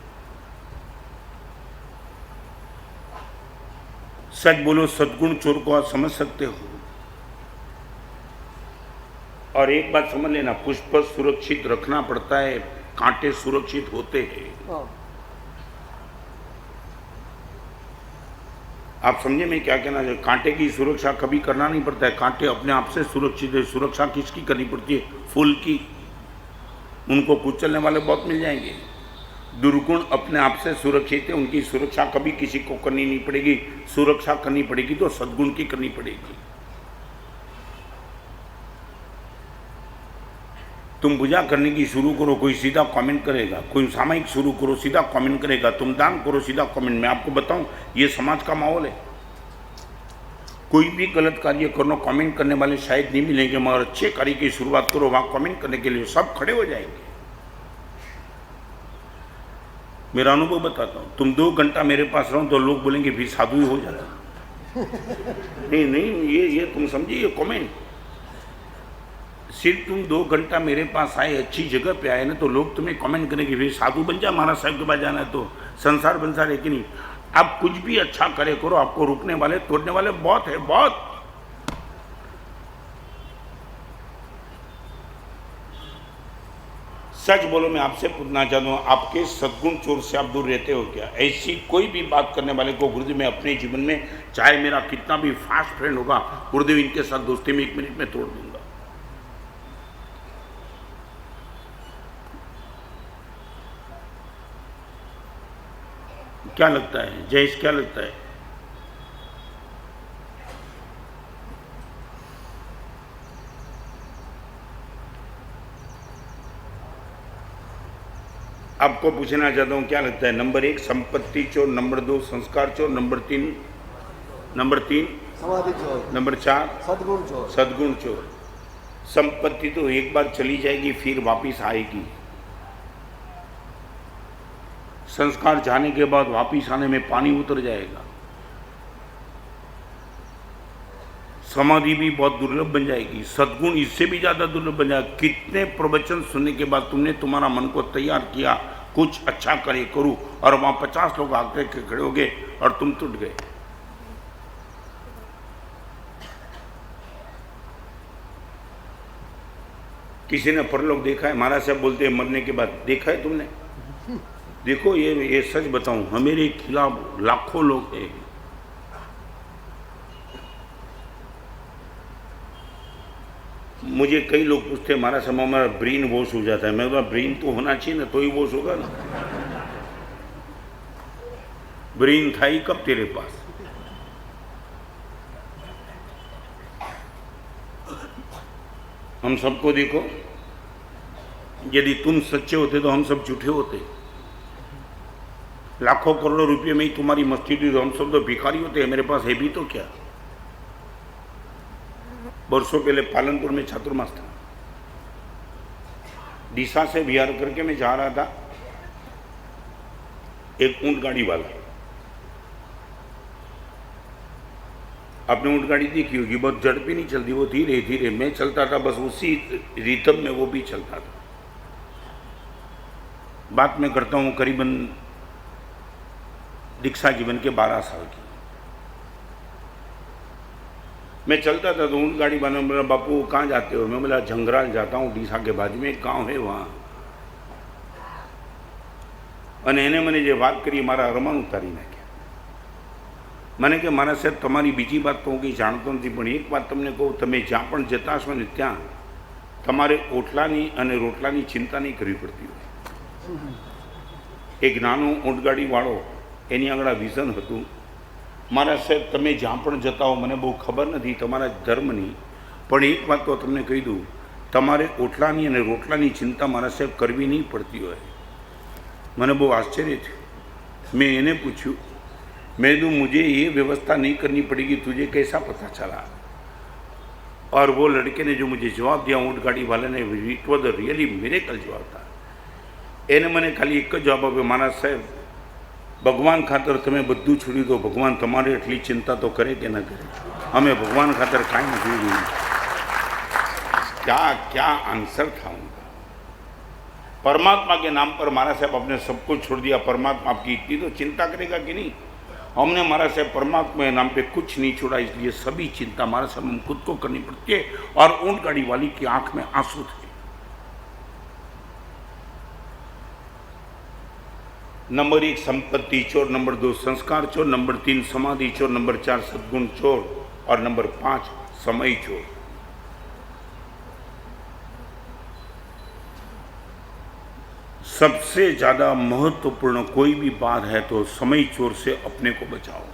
सच बोलो, सद्गुण चोर को आप समझ सकते हो। और एक बात समझ लेना, पुष्प सुरक्षित रखना पड़ता है, कांटे सुरक्षित होते हैं। आप समझे मैं क्या कहना चाहिए? कांटे की सुरक्षा कभी करना नहीं पड़ता है, कांटे अपने आप से सुरक्षित है। सुरक्षा किसकी करनी पड़ती है? फूल की। उनको कुचलने वाले बहुत मिल जाएंगे। दुर्गुण अपने आप से सुरक्षित है, उनकी सुरक्षा कभी किसी को करनी नहीं पड़ेगी। सुरक्षा करनी पड़ेगी तो सद्गुण की करनी पड़ेगी। तुम पूजा करने की शुरू करो, कोई सीधा कमेंट करेगा, कोई सामायिक शुरू करो सीधा कमेंट करेगा, तुम दान करो सीधा कमेंट। मैं आपको बताऊं, ये समाज का माहौल है। कोई भी गलत कार्य करना, कमेंट करने वाले शायद नहीं मिलेंगे, मगर अच्छे कार्य की शुरुआत करो, वहां कमेंट करने के लिए सब खड़े हो जाएंगे। मेरा अनुभव बताता हूँ, तुम 2 घंटा मेरे पास रहो तो लोग बोलेंगे फिर साधु ही हो जाता। नहीं, ये तुम समझिए, ये कमेंट। सिर्फ तुम 2 घंटा मेरे पास आए, अच्छी जगह पे आए ना, तो लोग तुम्हें कमेंट करेंगे फिर साधु बन जा, महाराज साहब के पास जाना है तो संसार बंसार है कि नहीं। आप कुछ भी अच्छा करे करो, आपको रुकने वाले तोड़ने वाले बहुत है, बहुत। सच बोलो, मैं आपसे पूछना चाहता हूँ, आपके सद्गुण चोर से आप दूर रहते हो क्या? ऐसी कोई भी बात करने वाले को गुरुदेव मैं अपने जीवन में, चाहे मेरा कितना भी फास्ट फ्रेंड होगा, गुरुदेव इनके साथ दोस्ती में 1 मिनट में तोड़ दूंगा। क्या लगता है जयेश, क्या लगता है? आपको पूछना चाहता हूं, क्या लगता है? नंबर 1 संपत्ति चोर, नंबर 2 संस्कार चोर, नंबर 3 समाधि चोर, नंबर 4 सद्गुण चोर। संपत्ति तो एक बार चली जाएगी फिर वापिस आएगी। संस्कार जाने के बाद वापिस आने में पानी उतर जाएगा। समाधि भी बहुत दुर्लभ बन जाएगी। सद्गुण इससे भी ज्यादा दुर्लभ बन जाएगा। कितने प्रवचन सुनने के बाद तुमने तुम्हारा मन को तैयार किया कुछ अच्छा करे करूं, और वहां 50 लोग आकर के खड़े हो गए और तुम टूट गए। किसी ने परलोक देखा है? महाराज साहब बोलते हैं मरने के बाद। देखा है तुमने? देखो, ये सच बताऊं, मेरे खिलाफ लाखों लोग हैं। मुझे कई लोग पूछते हैं महाराज साहब हमारा ब्रेन वॉश हो जाता है। मैं बोला ब्रेन तो होना चाहिए ना, तो ही वॉश होगा ना। ब्रेन था ही कब तेरे पास? हम सबको देखो, यदि तुम सच्चे होते तो हम सब झूठे होते। लाखों करोड़ों रुपए में ही तुम्हारी मस्ती थी तो हम सब तो भिखारी होते हैं। मेरे पास है भी तो क्या। वर्षों पहले पालनपुर में चातुर्मास था। डीसा से बिहार करके मैं जा रहा था, एक ऊंट गाड़ी वाला, आपने ऊंट गाड़ी देखी होगी, बहुत झड़पी नहीं चलती, वो धीरे धीरे। मैं चलता था बस उसी रिथम में वो भी चलता था। बात मैं करता हूँ करीबन दीक्षा जीवन के 12 साल की। मैं चलता था तो ऊंट गाड़ी वाला बोला बापू कहाँ जाते हो? मैं बोला झंगराल जाता हूँ, डीसा के बाजू में एक गाँव है वहाँ। અને એને મને જે વાત કરી મારા રમણ ઉતારી નાખ્યા। મને કે મારા સાહેબ તમારી બીજી વાત તો હું કંઈ જાણતો નથી, પણ એક વાત તમને કહું, તમે જ્યાં પણ જતા હશો ને ત્યાં તમારે ઓટલાની અને રોટલાની ચિંતા નહીં કરવી પડતી હોય। એક નાનું ઊંટગાડીવાળો એની આગળ વિઝન હતું, મારા સાહેબ તમે જ્યાં પણ જતા હો મને બહુ ખબર નથી તમારા ધર્મની, પણ એક વાત તો તમને કહી દઉં, તમારે ઓટલાની અને રોટલાની ચિંતા મારા સાહેબ કરવી નહીં પડતી હોય. મને બહુ આશ્ચર્ય થયું. मैं इन्हें पूछूं, मैं तो मुझे ये व्यवस्था नहीं करनी पड़ेगी, तुझे कैसा पता चला? और वो लड़के ने जो मुझे जवाब दिया ऊँट गाड़ी वाले ने, इट वॉज रियली मिरेकल जवाब था. એને મને ખાલી એક જ જવાબ આપ્યો, મારા સાહેબ ભગવાન ખાતર તમે બધું છોડી દો, ભગવાન તમારી એટલી ચિંતા તો કરે કે ન કરે, અમે ભગવાન ખાતર કાંઈ નથી જોયું. क्या क्या आंसर था उनका. परमात्मा के नाम पर मारा साहब आपने सब कुछ छोड़ दिया, परमात्मा आपकी इतनी तो चिंता करेगा कि नहीं. हमने मारा साहब परमात्मा के नाम पे कुछ नहीं छोड़ा, इसलिए सभी चिंता मारा साहब हम खुद को करनी पड़ती है. और ऊँट गाड़ी वाली की आंख में आंसू थे. नंबर 1 संपत्ति चोर, नंबर 2 संस्कार चोर, नंबर 3 समाधि चोर, नंबर 4 सद्गुण चोर और नंबर 5 समय चोर. सबसे ज्यादा महत्वपूर्ण कोई भी बात है तो समय चोर से अपने को बचाओ.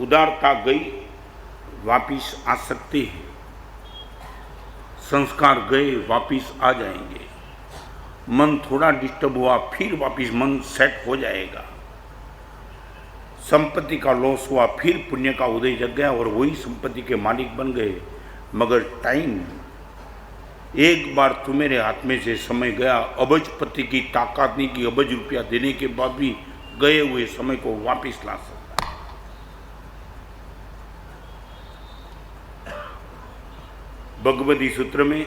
उदारता गई वापिस आ सकती है, संस्कार गए वापिस आ जाएंगे, मन थोड़ा डिस्टर्ब हुआ फिर वापिस मन सेट हो जाएगा, संपत्ति का लॉस हुआ फिर पुण्य का उदय जग गया और वही संपत्ति के मालिक बन गए. मगर टाइम, एक बार तुम्हारे हाथ में से समय गया, अबजपति की ताकत नहीं कि अबज रुपया देने के बाद भी गए हुए समय को वापिस ला सकता है. भगवती सूत्र में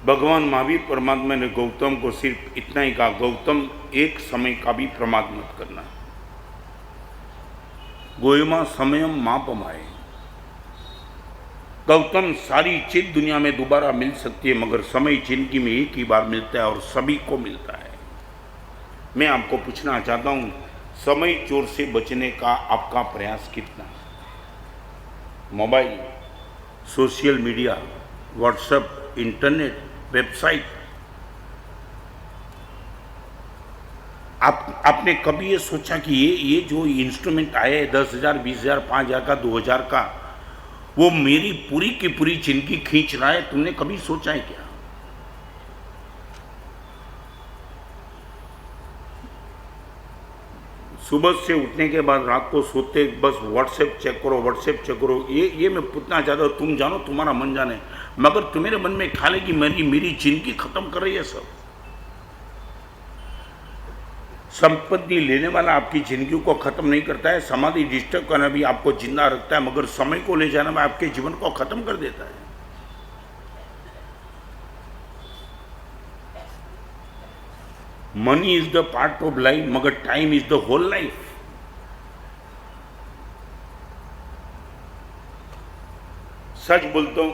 भगवान महावीर परमात्मा ने गौतम को सिर्फ इतना ही कहा, गौतम एक समय का भी प्रमाद मत करना. गोयमा समयम मापमाए. गौतम सारी चीज दुनिया में दोबारा मिल सकती है, मगर समय जिंदगी में एक ही बार मिलता है और सभी को मिलता है. मैं आपको पूछना चाहता हूं, समय चोर से बचने का आपका प्रयास कितना? Mobile, social media, WhatsApp, internet, website. आपने कभी ये सोचा कि ये जो इंस्ट्रूमेंट आए 10,000, 20,000, 5,000 का, 2,000 का, वो मेरी पूरी की पूरी जिंदगी खींच रहा है? तुमने कभी सोचा है क्या? सुबह से उठने के बाद रात को सोते बस व्हाट्सएप चेक करो, व्हाट्सएप चेक करो. ये मैं पूछना चाहता हूँ, तुम जानो तुम्हारा मन जाने, मगर तुम्हारे मन में ख्याल है कि मेरी जिंदगी खत्म कर रही है सब. संपत्ति लेने वाला आपकी जिंदगी को खत्म नहीं करता है, समाधि डिस्टर्ब करना भी आपको जिंदा रखता है, मगर समय को ले जाना में आपके जीवन को खत्म कर देता है. Money is the part of life, मगर time is the whole life. सच बोलता हूं,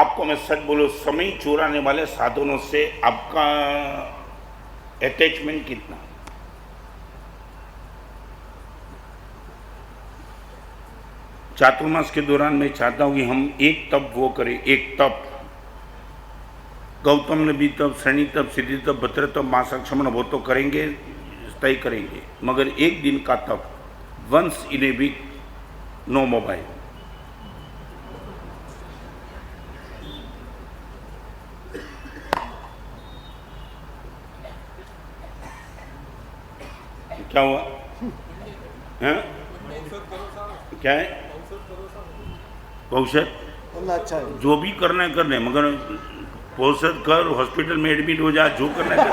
आपको मैं सच बोलूं, समय चुराने वाले साधनों से आपका अटैचमेंट कितना? चातुर्मास के दौरान मैं चाहता हूं कि हम एक तप वो करें, एक तप. गौतम ने भी तप, श्रेणी तप, सिद्धि तप, भद्र तप, मासाक्षमण वो तो करेंगे, तय करेंगे, मगर एक दिन का तप, once in a week, no mobile. क्या हुआ? हैं? क्या है? औषध अच्छा है, जो भी करना है करने, मगर औषध कर, हॉस्पिटल में एडमिट हो जा, जो करना है कर.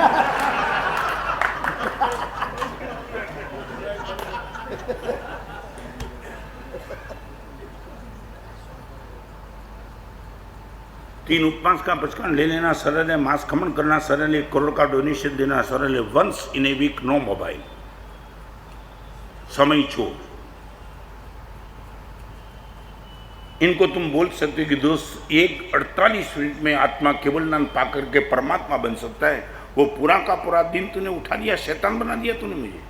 तीन उपवास का बचकान ले लेना सरल है, मांस खमन करना सरल है, 1 करोड़ का डोनेशन देना सरल है. Once in a week, no mobile. समय चोर. इनको तुम बोल सकते हो कि दोस्त 48 मिनट में आत्मा केवल नाम पाकर के परमात्मा बन सकता है. वो पूरा का पूरा दिन तूने उठा लिया, शैतान बना दिया तूने मुझे.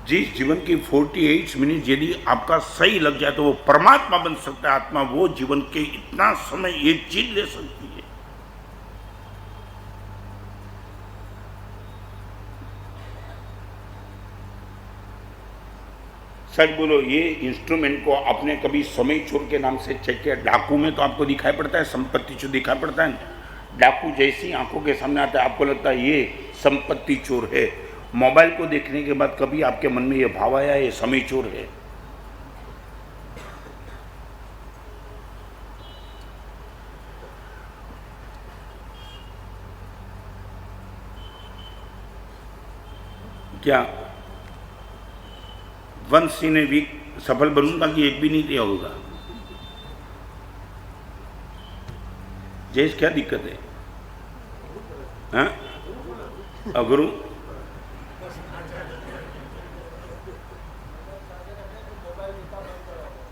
जिस जीवन की 48 मिनट यदि आपका सही लग जाए तो वो परमात्मा बन सकता है। आत्मा वो जीवन के इतना समय एक चीज ले सकती है। सच बोलो, ये इंस्ट्रूमेंट को आपने कभी समय चोर के नाम से चेक किया? डाकू में तो आपको दिखाई पड़ता है, संपत्ति चोर दिखाई पड़ता है। डाकू जैसी आंखों के सामने आता है आपको लगता है ये संपत्ति चोर है। मोबाइल को देखने के बाद कभी आपके मन में ये भाव आया ये समय चोर है? क्या वंस इन ए वीक सफल बनूंगा कि एक भी नहीं दिया होगा? जैस क्या दिक्कत है? हाँ अगरू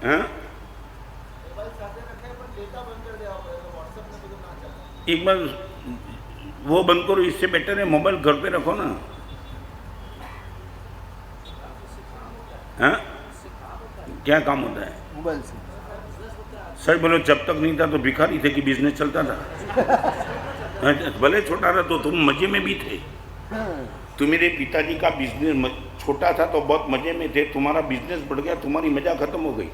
हाँ एक बार वो बंद करो, इससे बेटर है मोबाइल घर पे रखो ना। हाँ क्या काम होता है मोबाइल से? सच बोलो, जब तक नहीं था तो भिखारी थे कि बिजनेस चलता था? भले छोटा था तो तुम मजे में भी थे। तुम्हारे पिताजी का बिजनेस छोटा था तो बहुत मजे में थे, तुम्हारा बिजनेस बढ़ गया, तुम्हारी मजा खत्म हो गई।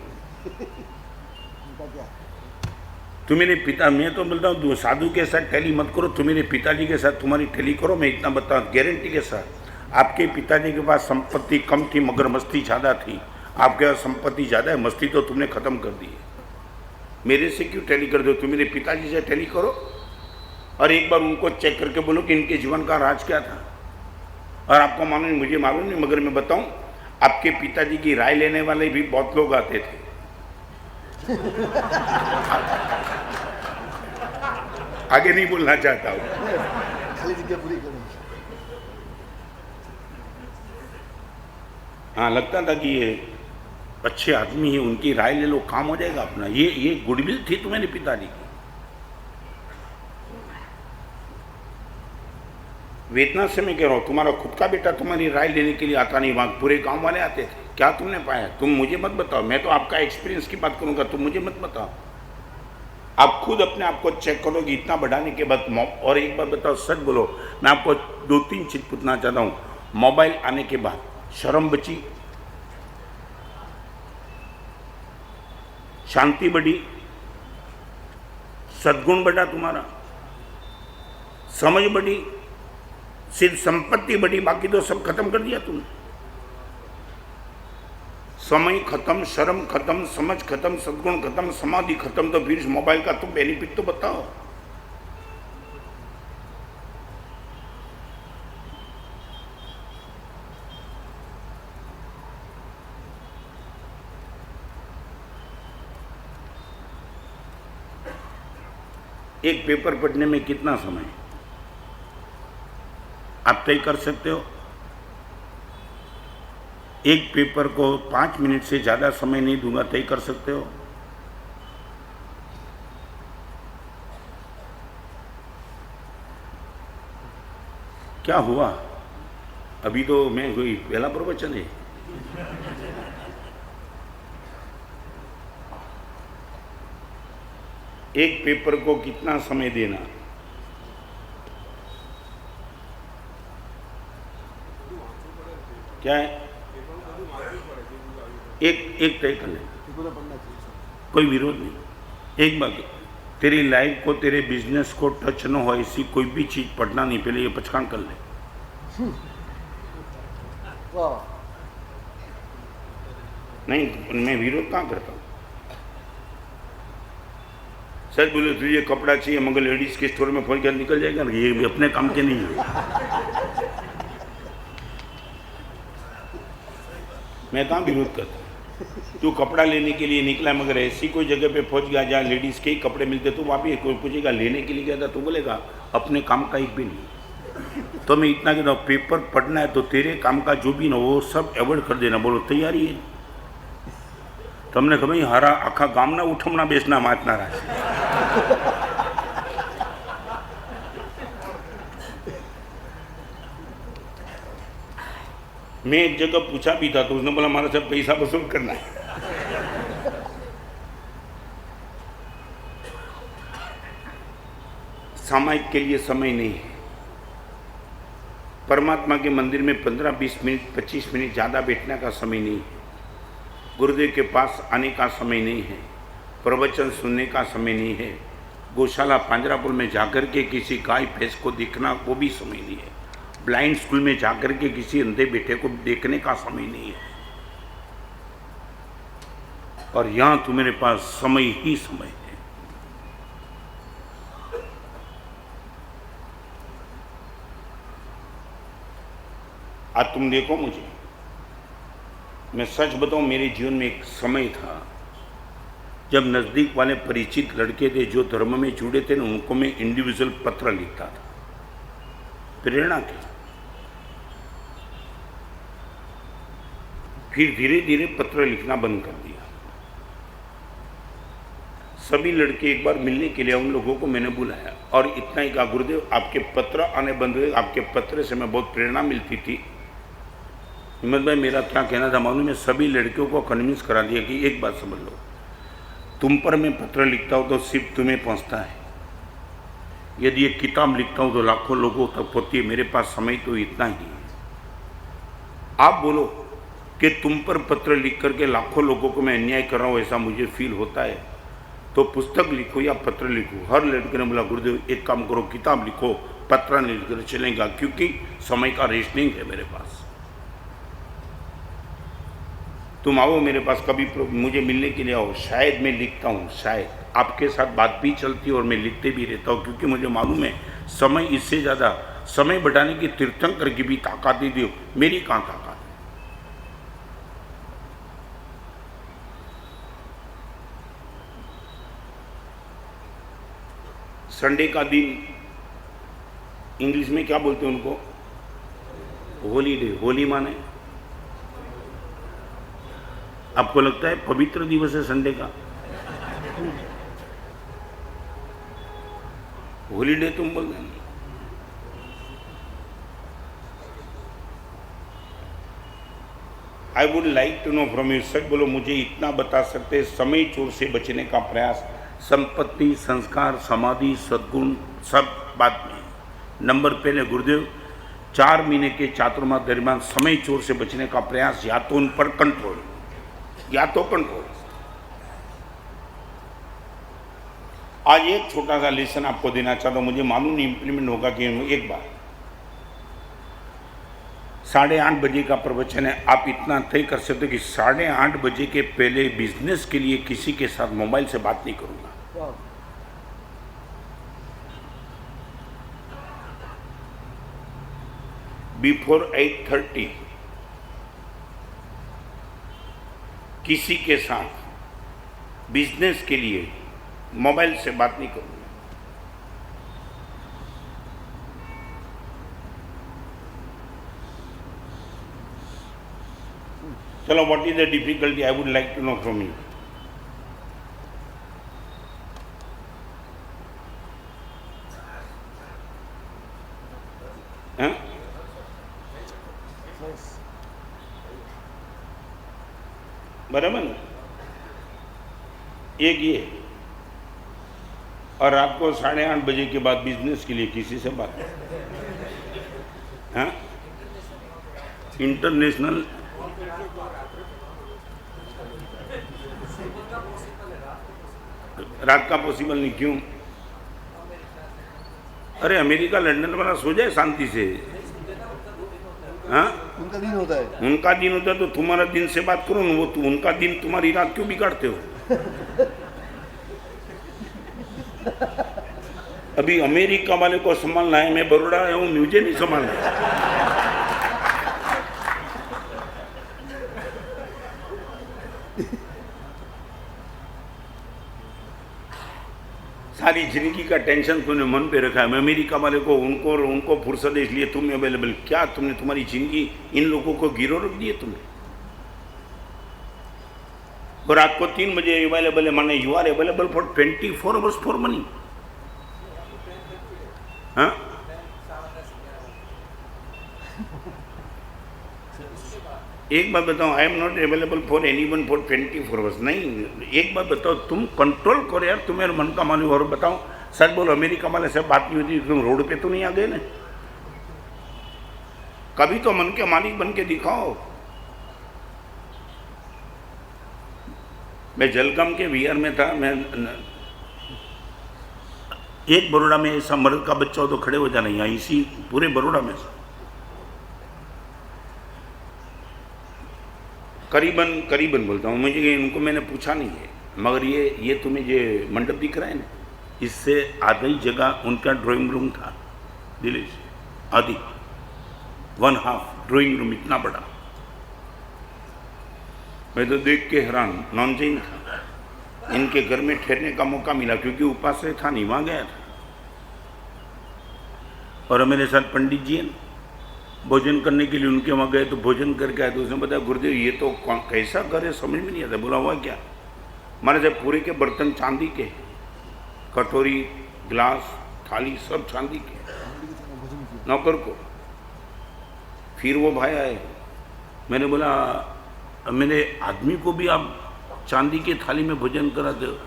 तुम्हारे पिता, मैं तो बोलता हूँ साधु के साथ टैली मत करो, तुम्हारे पिताजी के साथ तुम्हारी टैली करो। मैं इतना बताऊँ गारंटी के साथ, आपके पिताजी के पास संपत्ति कम थी मगर मस्ती ज़्यादा थी। आपके पास संपत्ति ज़्यादा है, मस्ती तो तुमने ख़त्म कर दी है। मेरे से क्यों टैली कर दो? तुम्हारे पिताजी से टैली करो और एक बार उनको चेक करके बोलो कि इनके जीवन का राज क्या था। और आपको मालूम नहीं, मुझे मालूम नहीं, मगर मैं बताऊं, आपके पिताजी की राय लेने वाले भी बहुत लोग आते थे। आगे नहीं बोलना चाहता हूं। खाली जगह पूरी करो। हाँ लगता था कि ये अच्छे आदमी है, उनकी राय ले लो, काम हो जाएगा अपना। ये गुडविल थी तुम्हारे पिताजी की। वेतना से मैं कह रहा हूँ, तुम्हारा खुद का बेटा तुम्हारी राय लेने के लिए आता नहीं, वहाँ पूरे गांव वाले आते थे। क्या तुमने पाया? तुम मुझे मत बताओ, मैं तो आपका एक्सपीरियंस की बात करूंगा, तुम मुझे मत बताओ। आप खुद अपने आप को चेक करोगे इतना बढ़ाने के बाद। और एक बार बताओ, सच बोलो, मैं आपको 2-3 चीज पूछना चाहता हूँ। मोबाइल आने के बाद शर्म बची, शांति बढ़ी, सद्गुण बढ़ा, तुम्हारा समझ बढ़ी, सिर्फ संपत्ति बढ़ी, बाकी तो सब खत्म कर दिया तुमने। समय खत्म, शर्म खत्म, समझ खत्म, सद्गुण खत्म, समाधि खत्म, तो फिर इस मोबाइल का तुम बेनिफिट तो बताओ। एक पेपर पढ़ने में कितना समय आप तय कर सकते हो? एक पेपर को 5 मिनट से ज़्यादा समय नहीं दूंगा, तय कर सकते हो? क्या हुआ? अभी तो मैं कोई पहला प्रवचन है। एक पेपर को कितना समय देना? क्या है? एक तय कर ले, कोई विरोध नहीं। एक बात, तेरी लाइफ को, तेरे बिजनेस को टच न हो ऐसी कोई भी चीज पढ़ना नहीं, पहले ये पहचान कर ले। नहीं, मैं विरोध कहाँ करता हूँ। सच बोले, तुझे कपड़ा चाहिए मगर लेडीज के स्टोर में पहुंच कर निकल जाएगा ना, ये भी अपने काम के नहीं है। मैं कहाँ विरोध करता। तू कपड़ा लेने के लिए निकला मगर ऐसी कोई जगह पे पहुंच गया जहाँ लेडीज के ही कपड़े मिलते, तो वहाँ भी कोई पूछेगा लेने के लिए गया था, तो बोलेगा अपने काम का एक भी नहीं। तो मैं इतना कहता हूँ, पेपर पढ़ना है तो तेरे काम का जो भी ना वो सब अवॉइड कर देना। बोलो तैयारी है? તમને ખબર હારા આખા ગામના ઉઠમણા બેસના માતનારા છે। मैं एक जगह पूछा भी था तो उसने बोला हमारा सब पैसा वसूल करना है। सामायिक के लिए समय नहीं है। परमात्मा के मंदिर में 15-20 मिनट 25 मिनट ज़्यादा बैठने का समय नहीं है। गुरुदेव के पास आने का समय नहीं है। प्रवचन सुनने का समय नहीं है। गौशाला पांजरापुर में जाकर के किसी गाय भैंस को देखना वो भी समय नहीं है। ब्लाइंड स्कूल में जाकर के किसी अंधे बेटे को देखने का समय नहीं है। और यहाँ तो मेरे पास समय ही समय है। आज तुम देखो मुझे, मैं सच बताऊं, मेरे जीवन में एक समय था जब नज़दीक वाले परिचित लड़के थे जो धर्म में जुड़े थे ना, उनको मैं इंडिविजुअल पत्र लिखता था प्रेरणा के। फिर धीरे धीरे पत्र लिखना बंद कर दिया। सभी लड़के एक बार मिलने के लिए उन लोगों को मैंने बुलाया और इतना ही कहा, गुरुदेव आपके पत्र आने बंद हुए, आपके पत्र से मैं बहुत प्रेरणा मिलती थी। हिम्मत भाई मेरा क्या कहना था मालूम है, सभी लड़कियों को कन्विंस करा दिया कि एक बात समझ लो, तुम पर मैं पत्र लिखता हूँ तो सिर्फ तुम्हें पहुँचता है, यदि एक किताब लिखता हूँ तो लाखों लोगों तक पहुँचती है। मेरे पास समय तो इतना ही है। आप बोलो कि तुम पर पत्र लिख करके लाखों लोगों को मैं अन्याय कर रहा हूँ, ऐसा मुझे फील होता है, तो पुस्तक लिखो या पत्र लिखो। हर लड़के ने बोला गुरुदेव एक काम करो, किताब लिखो, पत्र नहीं लिखकर चलेगा, क्योंकि समय का रेशनिंग है मेरे पास। तुम आओ मेरे पास कभी, मुझे मिलने के लिए आओ, शायद मैं लिखता हूँ, शायद आपके साथ बात भी चलती है और मैं लिखते भी रहता हूँ, क्योंकि मुझे मालूम है समय इससे ज़्यादा समय बढ़ाने की तीर्थंकर की भी ताकत दे दो, मेरी कहाँ ताकत है। संडे का दिन इंग्लिश में क्या बोलते हैं उनको, हॉलीडे। होली माने आपको लगता है पवित्र दिवस है संडे का? हॉलीडे तुम बोल रहे। I would like to know from you, सच बोलो मुझे इतना बता सकते, समय चोर से बचने का प्रयास, संपत्ति, संस्कार, समाधि, सद्गुण सब बाद में। नंबर पहले गुरुदेव 4 महीने के चातुर्मास दरमियान समय चोर से बचने का प्रयास, या तो उन पर कंट्रोल या तो कंट्रोल। आज एक छोटा सा लेसन आपको देना चाहता हूं, मुझे मालूम नहीं इंप्लीमेंट होगा कि एक बार 8:30 बजे का प्रवचन है। आप इतना तय कर सकते हो कि 8:30 बजे के पहले बिजनेस के लिए किसी के साथ मोबाइल से बात नहीं करूंगा। बिफोर 8:30 किसी के साथ बिजनेस के लिए मोबाइल से बात नहीं करूंगा। चलो, what is the difficulty, I would like to know from you. बराबर ना? एक ये, और रात को 8:30 बजे के बाद बिजनेस के लिए किसी से बात, हाँ, इंटरनेशनल। रात का पॉसिबल नहीं, क्यों? अरे अमेरिका लंदन वाला सो जाए शांति से, हाँ, उनका दिन होता है। उनका दिन होता है तो तुम्हारा दिन से बात करो ना, वो उनका दिन तुम्हारी रात क्यों बिगाड़ते हो? अभी अमेरिका वाले को संभालना है, मैं बड़ोड़ा आया हूँ, मुझे नहीं संभालना। सारी जिंदगी का टेंशन तुमने मन पे रखा है। मैं अमेरिका वाले को उनको फुर्सत है इसलिए तुम अवेलेबल, क्या तुमने तुम्हारी जिंदगी इन लोगों को गिरो रख दिए तुमने? और रात को 3 बजे अवेलेबल है, माने you are available for 24 hours for money. हाँ, एक बात बताओ, I am not available for anyone for 24 hours. नहीं, एक बात बताओ, तुम कंट्रोल करो यार, तुम्हें मन का मालूम। और बताओ, सच बोलो, अमेरिका वाले से बात नहीं होती, तुम रोड पे तो नहीं आ गए ना? कभी तो मन के मालिक बन के दिखाओ। मैं जलगाम के विहार में था, मैं एक बड़ौदा में ऐसा मर्द का बच्चा हो तो खड़े हो जाना, यहाँ इसी पूरे बड़ौदा में करीबन बोलता हूँ। मुझे उनको मैंने पूछा नहीं है, मगर ये तुम्हें ये मंडप दिख रहा है ना, इससे आधी जगह उनका ड्राइंग रूम था दिल्ली से, आधी 1/2 ड्राइंग रूम, इतना बड़ा। मैं तो देख के हैरान, नॉन जैन था, इनके घर में ठहरने का मौका मिला क्योंकि उपास्य था नहीं, वहाँ गया था। और मेरे साथ पंडित जी हैं, भोजन करने के लिए उनके वहाँ गए तो भोजन करके आए तो उसने बताया, गुरुदेव ये तो कैसा घर है, समझ में नहीं आता। बोला हुआ क्या? हमारे जब पूरे के बर्तन चांदी के, कटोरी, गिलास, थाली सब चांदी के, नौकर को। फिर वो भाई आए, मैंने बोला, मेरे आदमी को भी आप चांदी के थाली में भोजन कराते हो?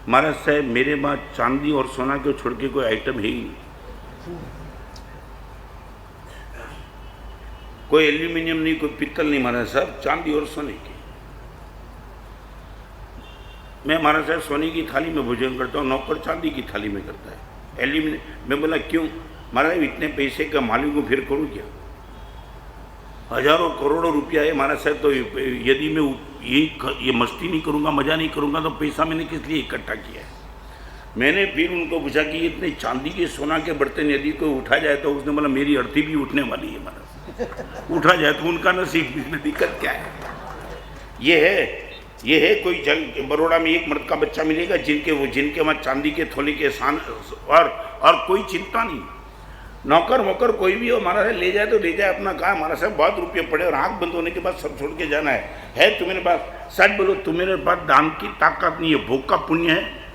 महाराज साहब, मेरे पास चांदी और सोना को छोड़ के कोई आइटम है ही नहीं, कोई एल्यूमिनियम नहीं, कोई पित्तल नहीं, महाराज साहब चांदी और सोने की। मैं महाराज साहब सोने की थाली में भोजन करता हूँ, नौकर चांदी की थाली में करता है, एल्यूमिनियम। मैं बोला क्यों? महाराज इतने पैसे का मालिक को फिर करूँ क्या? हजारों करोड़ों रुपया है महाराज साहब, तो यदि मैं ये मस्ती नहीं करूँगा, मज़ा नहीं करूँगा, तो पैसा मैंने किस लिए इकट्ठा किया है? मैंने फिर उनको पूछा कि इतने चांदी के सोना के बर्तन यदि कोई उठा जाए तो उसने बोला मेरी अर्थी भी उठने वाली है महाराज, उठा जाए तो उनका नसीब, इसमें दिक्कत क्या है? ये है कोई बड़ौदा में एक मर्द का बच्चा मिलेगा जिनके वहाँ चांदी के थोली के सान और कोई चिंता नहीं। नौकर वोकर कोई भी हो, हमारा ले जाए तो ले जाए, अपना कहा हमारा साहब बहुत रुपये पड़े और आँख बंद होने के बाद सब छोड़ के जाना है तुम्हारे पास? सच बोलो, तुम्हारे पास दान की ताकत नहीं है, भोग का पुण्य है।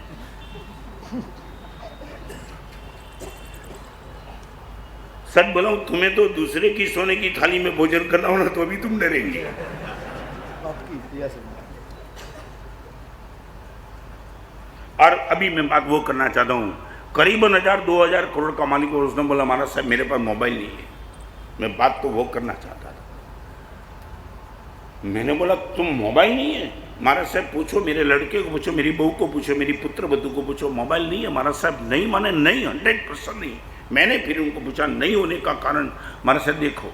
सच बोलो, तुम्हें तो दूसरे की सोने की थाली में भोजन करना होना तो अभी तुम डरेंगे। और अभी मैं बात वो करना चाहता हूँ, करीबन 1000-2000 करोड़ का मालिक, और उसने बोला महाराज साहब मेरे पास मोबाइल नहीं है। मैं बात तो वो करना चाहता था। मैंने बोला तुम मोबाइल नहीं है? महाराज साहब पूछो, मेरे लड़के को पूछो, मेरी बहू को पूछो, मेरी पुत्र वधू को पूछो, मोबाइल नहीं है। महाराज साहब नहीं माने, नहीं, 100% नहीं। मैंने फिर उनको पूछा नहीं होने का कारण? महाराज साहब देखो,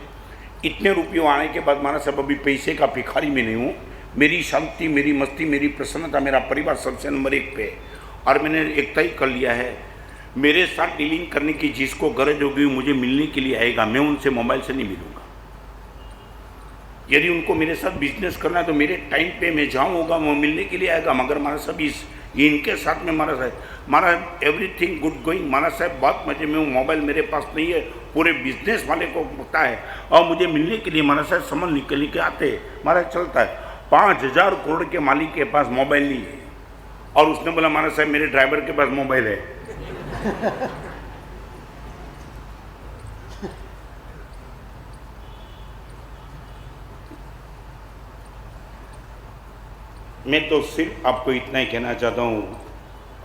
इतने रुपये आने के बाद महाराज साहब अभी पैसे का भिखारी में नहीं हूँ, मेरी शांति, मेरी मस्ती, मेरी प्रसन्नता, मेरा परिवार सबसे नंबर 1 पे। और मैंने एक तय कर लिया है, मेरे साथ डीलिंग करने की जिसको गरज होगी मुझे मिलने के लिए आएगा, मैं उनसे मोबाइल से नहीं मिलूंगा। यदि उनको मेरे साथ बिजनेस करना है तो मेरे टाइम पे मैं जाऊँगा, वो मिलने के लिए आएगा। मगर महाराज साहब इनके साथ में महाराज एवरीथिंग गुड गोइंग, महाराज साहब बहुत मजे में हूँ, मोबाइल मेरे पास नहीं है, पूरे बिजनेस वाले को पता है। और मुझे मिलने के लिए महाराज साहब समझ निकल के आते, महाराज चलता है। 5000 करोड़ के मालिक के पास मोबाइल नहीं है, और उसने बोला महाराज साहब मेरे ड्राइवर के पास मोबाइल है। मैं तो सिर्फ आपको इतना ही कहना चाहता हूँ,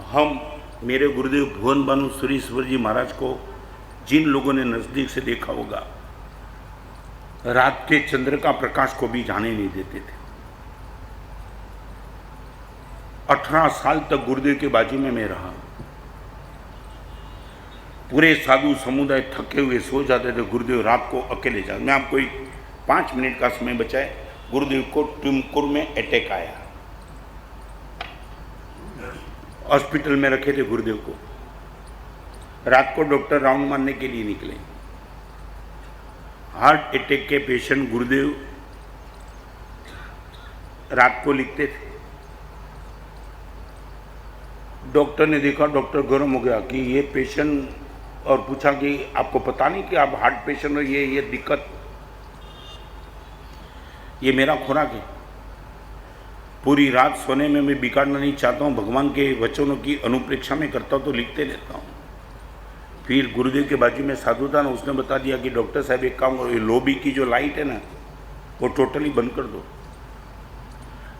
हम मेरे गुरुदेव भुवन भानु सुरीश्वर जी महाराज को जिन लोगों ने नज़दीक से देखा होगा, रात के चंद्र का प्रकाश को भी जाने नहीं देते थे। 18 साल तक गुरुदेव के बाजू में मैं रहा। पूरे साधु समुदाय थके हुए सो जाते थे, गुरुदेव रात को अकेले जाते। मैं आपको 5 मिनट का समय बचाए, गुरुदेव को टुमकुर में अटैक आया, हॉस्पिटल में रखे थे गुरुदेव को। रात को डॉक्टर राउंड मारने के लिए निकले। हार्ट अटैक के पेशेंट गुरुदेव रात को लिखते थे। डॉक्टर ने देखा, डॉक्टर गर्म हो गया कि ये पेशेंट, और पूछा कि आपको पता नहीं कि आप हार्ट पेशेंट हो, ये दिक्कत, ये मेरा खुराक है। पूरी रात सोने में मैं बिगाड़ना नहीं चाहता हूँ, भगवान के वचनों की अनुप्रेक्षा में करता हूँ तो लिखते रहता हूँ। फिर गुरुदेव के बाजू में साधु था ना, उसने बता दिया कि डॉक्टर साहब एक काम करो, ये लोबी की जो लाइट है ना, वो टोटली बंद कर दो।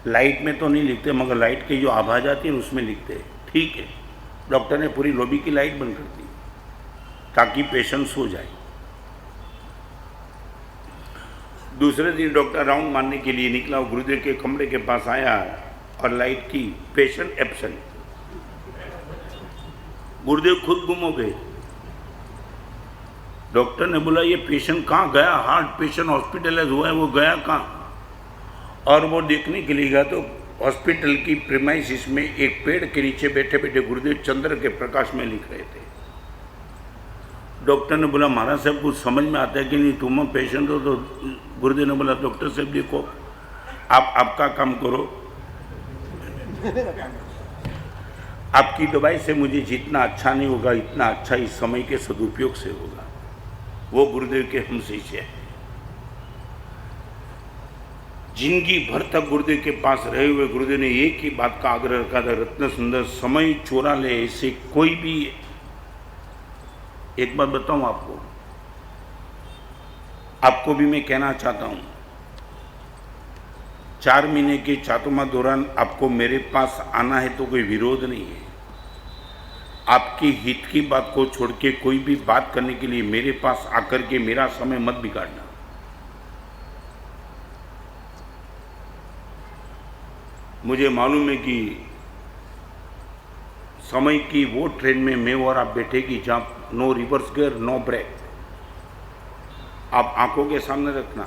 लाइट में तो नहीं लिखते, मगर लाइट की जो आवाज़ आती है उसमें लिखते हैं। ठीक है, डॉक्टर ने पूरी लॉबी की लाइट बंद कर दी ताकि पेशेंट सो जाए। दूसरे दिन डॉक्टर राउंड मारने के लिए निकला, गुरुदेव के कमरे के पास आया और लाइट की, पेशेंट एब्सेंट। गुरुदेव खुद गुम हो गए। डॉक्टर ने बोला ये पेशेंट कहाँ गया, हार्ट पेशेंट हॉस्पिटलाइज हुआ है, वो गया कहाँ? और वो देखने के लिए गया तो हॉस्पिटल की प्रीमाइसिस में एक पेड़ के नीचे बैठे बैठे गुरुदेव चंद्र के प्रकाश में लिख रहे थे। डॉक्टर ने बोला महाराज साहब कुछ समझ में आता है कि नहीं, तुम पेशेंट हो? तो गुरुदेव ने बोला डॉक्टर साहब देखो, आप आपका काम करो, आपकी दवाई से मुझे जितना अच्छा नहीं होगा इतना अच्छा इस समय के सदुपयोग से होगा। वो गुरुदेव के हम शिष्य हैं। जिंदगी भर तक गुरुदेव के पास रहे हुए गुरुदेव ने एक ही बात का आग्रह रखा था, रत्न सुंदर समय चोरा ले ऐसे कोई भी। एक बात बताऊं आपको भी मैं कहना चाहता हूं, 4 महीने के चातुर्मास दौरान आपको मेरे पास आना है तो कोई विरोध नहीं है। आपकी हित की बात को छोड़ के कोई भी बात करने के लिए मेरे पास आकर के मेरा समय मत बिगाड़ना। मुझे मालूम है कि समय की वो ट्रेन में मैं और आप बैठेगी जहाँ no reverse gear no brake. आप आंखों के सामने रखना,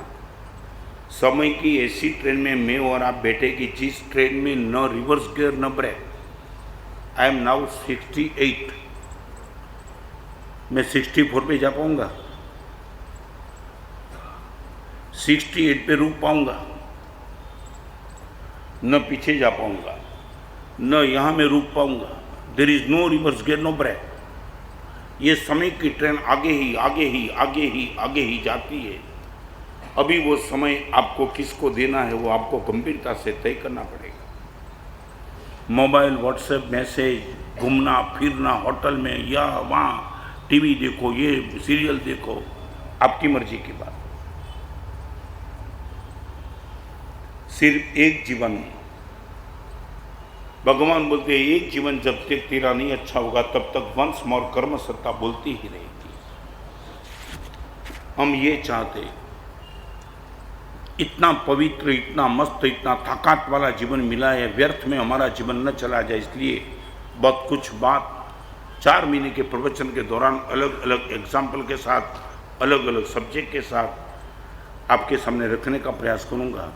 समय की ऐसी ट्रेन में मैं और आप बैठेगी जिस ट्रेन में न रिवर्स गियर न ब्रेक। आई एम नाउ 68, मैं 64 पे जा पाऊंगा? 68 पे रुक पाऊंगा? न पीछे जा पाऊंगा, न यहाँ में रुक पाऊंगा। There is no reverse gear no brake. ये समय की ट्रेन आगे ही आगे ही आगे ही आगे ही जाती है। अभी वो समय आपको किसको देना है वो आपको गंभीरता से तय करना पड़ेगा। मोबाइल, व्हाट्सएप मैसेज, घूमना फिरना होटल में या वहाँ टीवी देखो, ये सीरियल देखो, आपकी मर्जी की बात। सिर्फ एक जीवन, भगवान बोलते हैं एक जीवन जब तक तेरा नहीं अच्छा होगा तब तक वंश मोर कर्म सत्ता बोलती ही रहेगी। हम ये चाहते, इतना पवित्र, इतना मस्त, इतना ताकत वाला जीवन मिला है, व्यर्थ में हमारा जीवन न चला जाए। इसलिए बहुत कुछ बात 4 महीने के प्रवचन के दौरान अलग अलग एग्जाम्पल के साथ, अलग अलग सब्जेक्ट के साथ आपके सामने रखने का प्रयास करूंगा।